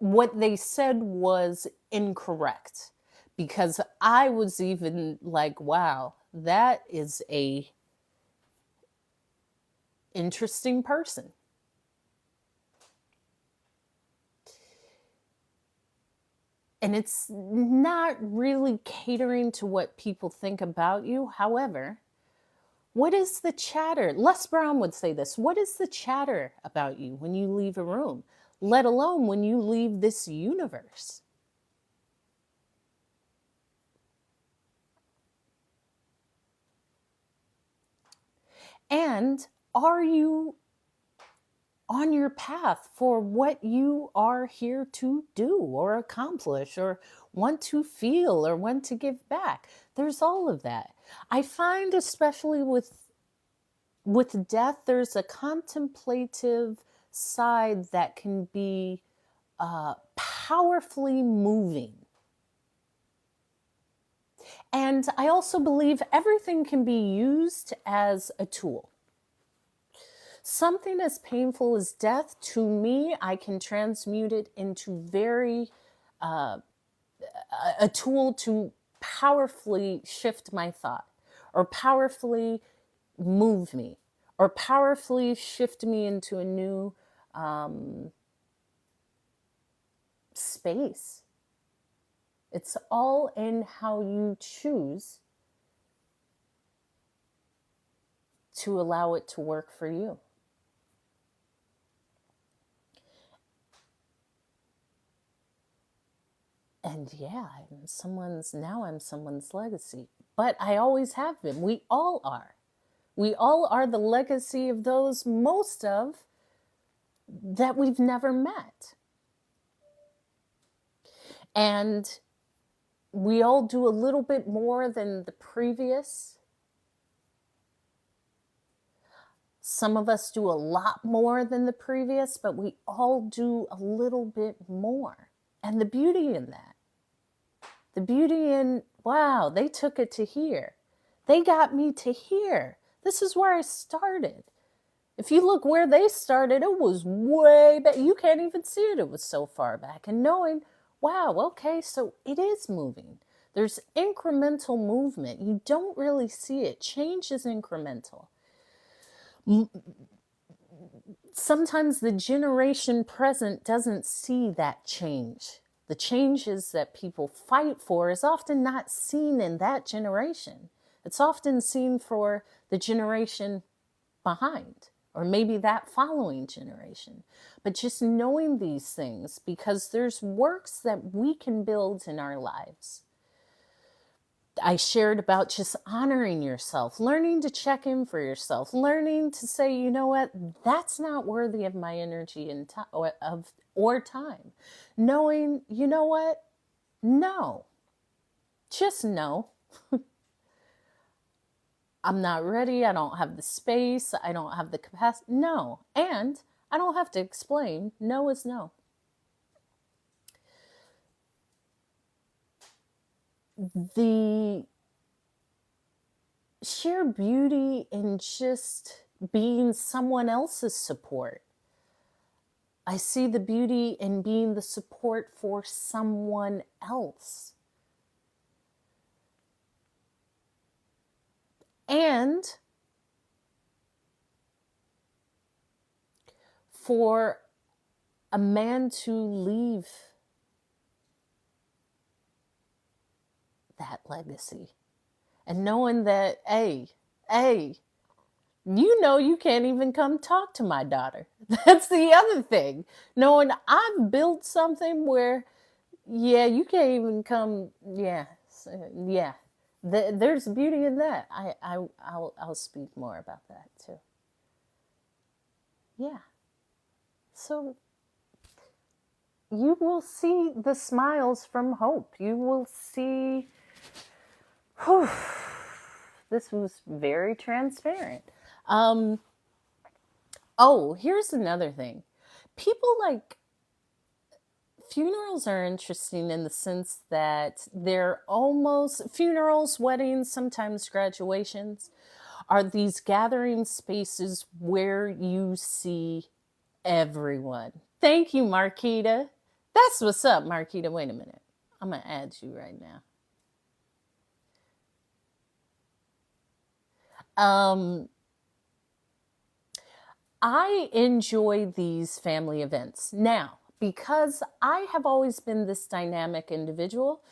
what they said was incorrect, because I was even like, wow, that is a interesting person. And it's not really catering to what people think about you. However, what is the chatter? Les Brown would say this. What is the chatter about you when you leave a room, let alone when you leave this universe? And are you on your path for what you are here to do or accomplish or want to feel or want to give back? There's all of that. I find, especially with death, there's a contemplative side that can be powerfully moving. And I also believe everything can be used as a tool. Something as painful as death, to me, I can transmute it into a tool to powerfully shift my thought, or powerfully move me, or powerfully shift me into a new space. It's all in how you choose to allow it to work for you. And yeah, I'm someone's legacy. But I always have been. We all are. We all are the legacy of those, most of, that we've never met. And we all do a little bit more than the previous. Some of us do a lot more than the previous, but we all do a little bit more. And the beauty in that, the beauty in, wow, they took it to here. They got me to here. This is where I started. If you look where they started, it was way back. You can't even see it. It was so far back. And knowing, wow, okay, so it is moving. There's incremental movement. You don't really see it. Change is incremental. Sometimes the generation present doesn't see that change. The changes that people fight for is often not seen in that generation. It's often seen for the generation behind, or maybe that following generation. But just knowing these things, because there's works that we can build in our lives. I shared about just honoring yourself, learning to check in for yourself, learning to say, you know what, that's not worthy of my energy and or time. Knowing, you know what, no, just no. I'm not ready. I don't have the space. I don't have the capacity. No. And I don't have to explain. No is no. The sheer beauty in just being someone else's support, I see the beauty in being the support for someone else. And for a man to leave that legacy and knowing that, hey, you can't even come talk to my daughter. That's the other thing. Knowing I've built something where, yeah, you can't even come. Yeah, yeah. There's beauty in that. I'll speak more about that too. Yeah. So you will see the smiles from hope. You will see. Whew, this was very transparent. Um, oh, here's another thing. People like funerals are interesting in the sense that they're almost funerals, weddings, sometimes graduations are these gathering spaces where you see everyone. Thank you, Marquita. That's what's up, Marquita. Wait a minute. I'm going to add you right now. I enjoy these family events. Now, because I have always been this dynamic individual,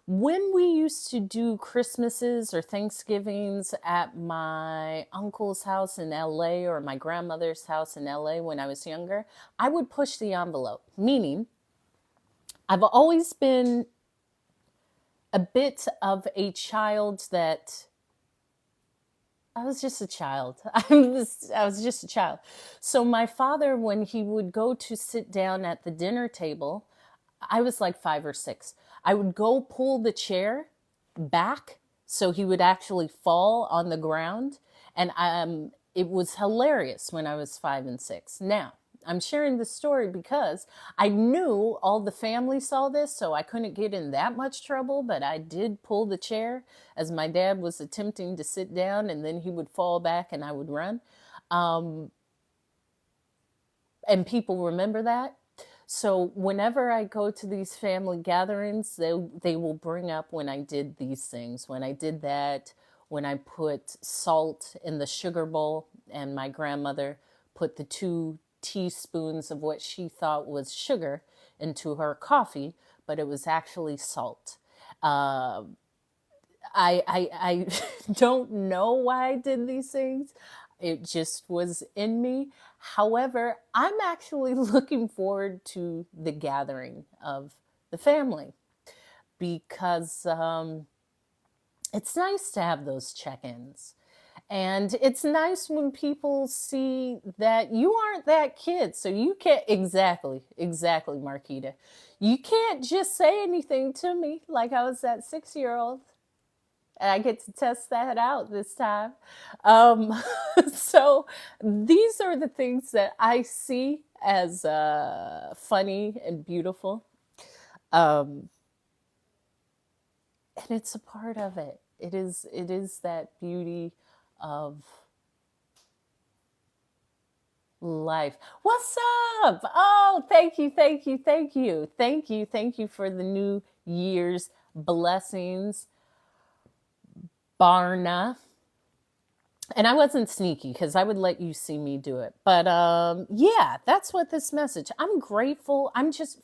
when we used to do Christmases or Thanksgivings at my uncle's house in LA or my grandmother's house in LA when I was younger, I would push the envelope, meaning I've always been a bit of a child that I was just a child. I was just a child. So my father, when he would go to sit down at the dinner table, I was like 5 or 6. I would go pull the chair back so he would actually fall on the ground. And it was hilarious when I was 5 and 6. Now, I'm sharing this story because I knew all the family saw this, so I couldn't get in that much trouble, but I did pull the chair as my dad was attempting to sit down, and then he would fall back and I would run. And people remember that. So whenever I go to these family gatherings, they will bring up when I did these things, when I did that, when I put salt in the sugar bowl, and my grandmother put the 2 teaspoons of what she thought was sugar into her coffee, but it was actually salt. Uh, I don't know why I did these things. It just was in me. However, I'm actually looking forward to the gathering of the family because it's nice to have those check-ins. And it's nice when people see that you aren't that kid. So you can't, exactly, Marquita. You can't just say anything to me like I was that 6-year-old. And I get to test that out this time. Um, so these are the things that I see as funny and beautiful. Um, and it's a part of it. It is that beauty of life. What's up? Oh, thank you, thank you, thank you. Thank you for the New Year's blessings, Barna. And I wasn't sneaky because I would let you see me do it. But yeah, that's what this message. I'm grateful. I'm just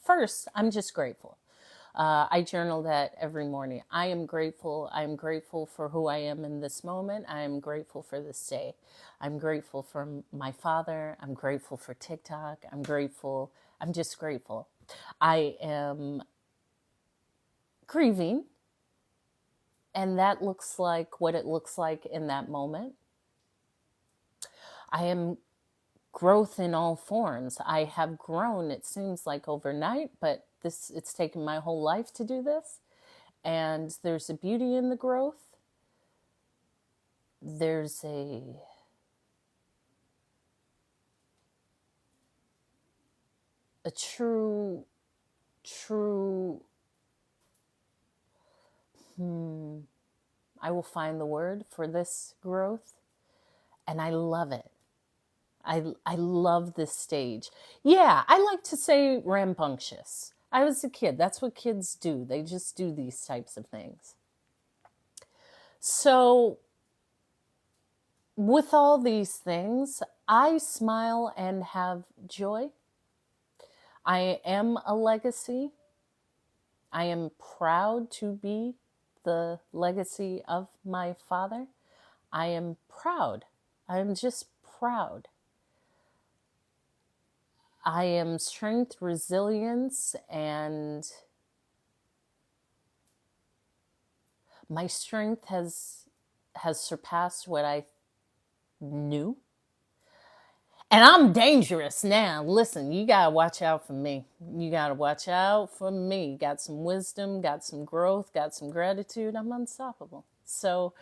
grateful. I journal that every morning. I am grateful. I'm grateful for who I am in this moment. I am grateful for this day. I'm grateful for my father. I'm grateful for TikTok. I'm grateful. I'm just grateful. I am grieving, and that looks like what it looks like in that moment. I am growth in all forms. I have grown, it seems like overnight, but it's taken my whole life to do this. And there's a beauty in the growth. There's a true I will find the word for this growth, and I love it. I love this stage. Yeah, I like to say rambunctious. I was a kid. That's what kids do. They just do these types of things. So, with all these things, I smile and have joy. I am a legacy. I am proud to be the legacy of my father. I am proud. I am just proud. I am strength, resilience, and my strength has surpassed what I knew. And I'm dangerous now. Listen, you gotta watch out for me. You gotta watch out for me. Got some wisdom, got some growth, got some gratitude. I'm unstoppable. So,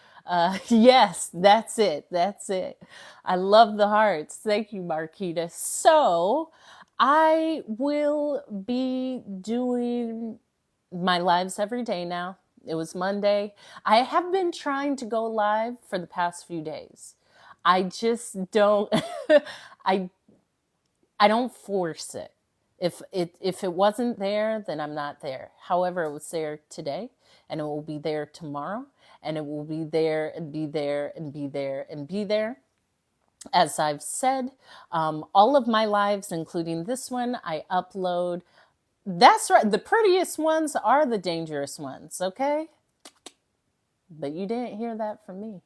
yes, that's it. That's it. I love the hearts. Thank you, Marquita. So, I will be doing my lives every day now. It was Monday. I have been trying to go live for the past few days. I just don't I I don't force it. If it wasn't there, then I'm not there. However, it was there today, and it will be there tomorrow, and it will be there and be there and be there and be there. As I've said, all of my lives, including this one, I upload. That's right. The prettiest ones are the dangerous ones, okay? But you didn't hear that from me.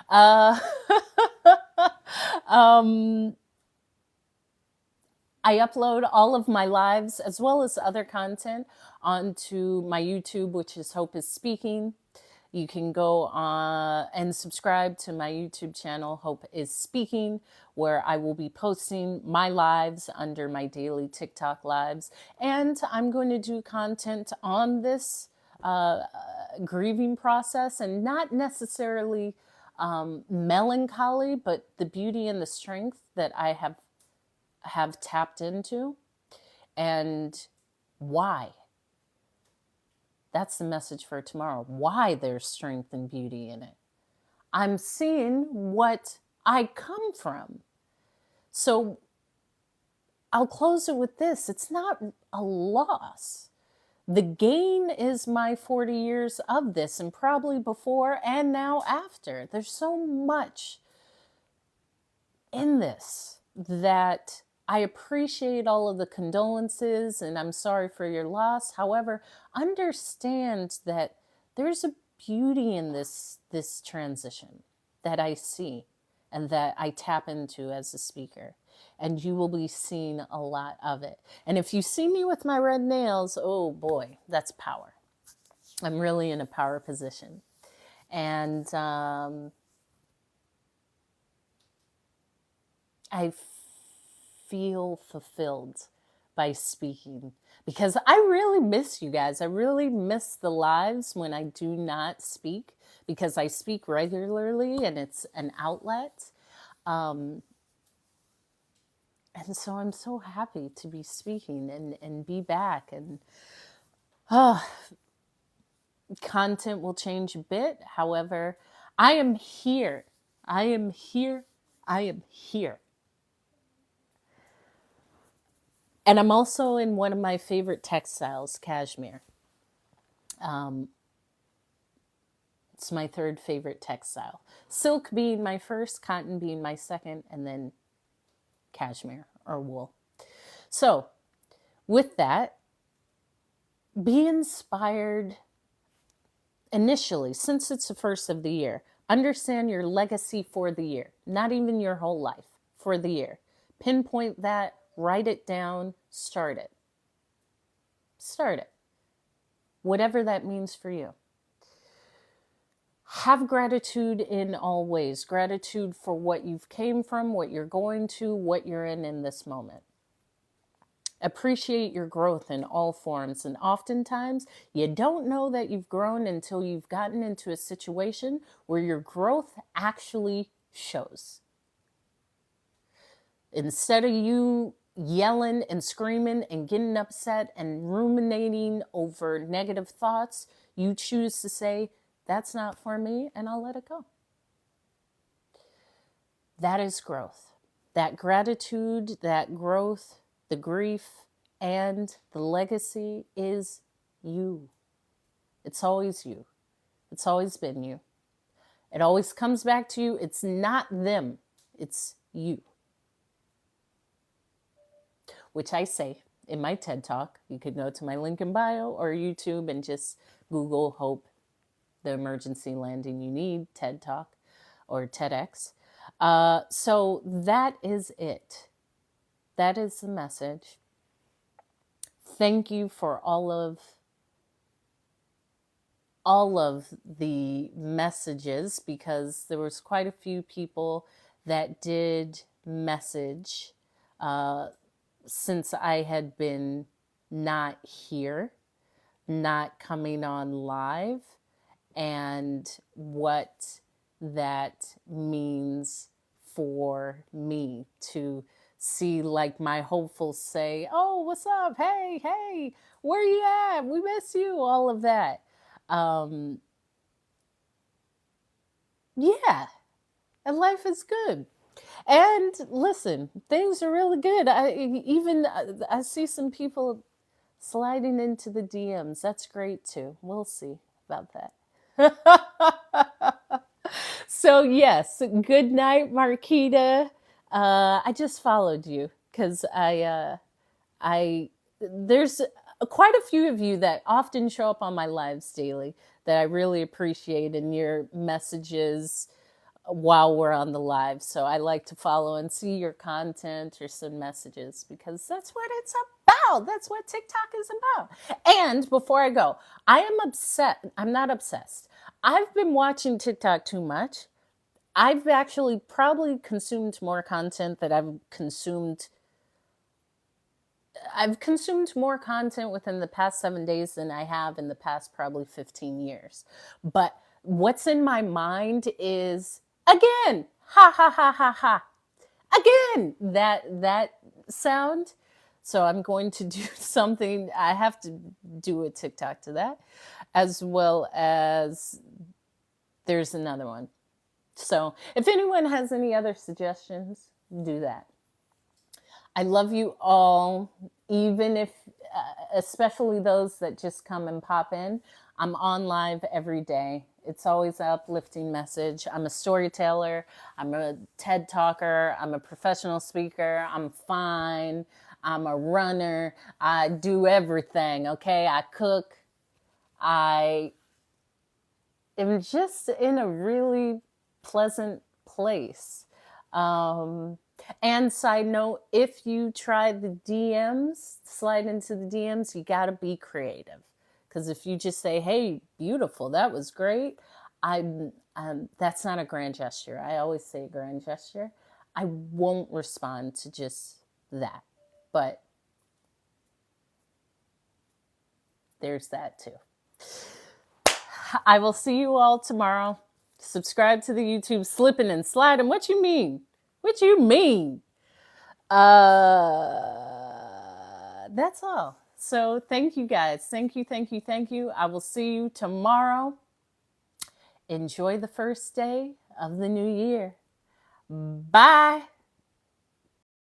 Uh, I upload all of my lives as well as other content onto my YouTube, which is Hope is Speaking. You can go and subscribe to my YouTube channel, Hope is Speaking, where I will be posting my lives under my daily TikTok lives. And I'm going to do content on this grieving process, and not necessarily melancholy, but the beauty and the strength that I have tapped into, and why. That's the message for tomorrow. Why there's strength and beauty in it. I'm seeing what I come from. So I'll close it with this. It's not a loss. The gain is my 40 years of this, and probably before and now after. There's so much in this that I appreciate all of the condolences, and I'm sorry for your loss. However, understand that there's a beauty in this transition that I see and that I tap into as a speaker. And you will be seeing a lot of it. And if you see me with my red nails, oh boy, that's power. I'm really in a power position. And I feel fulfilled by speaking, because I really miss you guys. I really miss the lives when I do not speak, because I speak regularly and it's an outlet. And so I'm so happy to be speaking and be back. And content will change a bit. However, I am here. I am here. I am here. And I'm also in one of my favorite textiles, cashmere. It's my third favorite textile. Silk being my first, cotton being my second, and then cashmere or wool. So, with that, be inspired initially, since it's the first of the year. Understand your legacy for the year, not even your whole life, for the year. Pinpoint that, write it down, start it. Start it. Whatever that means for you. Have gratitude in all ways. Gratitude for what you've came from, what you're going to, what you're in this moment. Appreciate your growth in all forms. And oftentimes, you don't know that you've grown until you've gotten into a situation where your growth actually shows. Instead of you yelling and screaming and getting upset and ruminating over negative thoughts, you choose to say, that's not for me, and I'll let it go. That is growth. That gratitude, that growth, the grief, and the legacy is you. It's always you. It's always been you. It always comes back to you. It's not them, it's you. Which I say in my TED Talk. You could go to my link in bio or YouTube and just Google Hope, the emergency landing you need, TED Talk or TEDx. So that is it. That is the message. Thank you for all of the messages, because there was quite a few people that did message since I had been not here, not coming on live, and what that means for me to see, like, my hopefuls say, oh, what's up? Hey, where you at? We miss you, all of that. Yeah, and life is good. And listen, things are really good. I see some people sliding into the DMs. That's great too. We'll see about that. So yes, good night, Marquita. I just followed you because I there's quite a few of you that often show up on my lives daily that I really appreciate, in your messages while we're on the live. So I like to follow and see your content or send messages, because that's what it's about. That's what TikTok is about. And before I go, I am upset. I'm not obsessed. I've been watching TikTok too much. I've actually probably consumed more content that I've consumed more content within the past 7 days than I have in the past probably 15 years. But what's in my mind is, again, ha ha ha ha ha. Again, that sound. So I'm going to do something. I have to do a TikTok to that, as well as there's another one. So if anyone has any other suggestions, do that. I love you all, even if, especially those that just come and pop in. I'm on live every day. It's always an uplifting message. I'm a storyteller. I'm a TED talker. I'm a professional speaker. I'm fine. I'm a runner. I do everything, okay? I cook. I am just in a really pleasant place. And side note, if you try the DMs, slide into the DMs, you got to be creative. Because if you just say, hey, beautiful, that was great, that's not a grand gesture. I always say a grand gesture. I won't respond to just that. But there's that too. I will see you all tomorrow. Subscribe to the YouTube Slipping and Sliding. What you mean? What you mean? That's all. So thank you guys. Thank you. I will see you tomorrow. Enjoy the first day of the new year. Bye.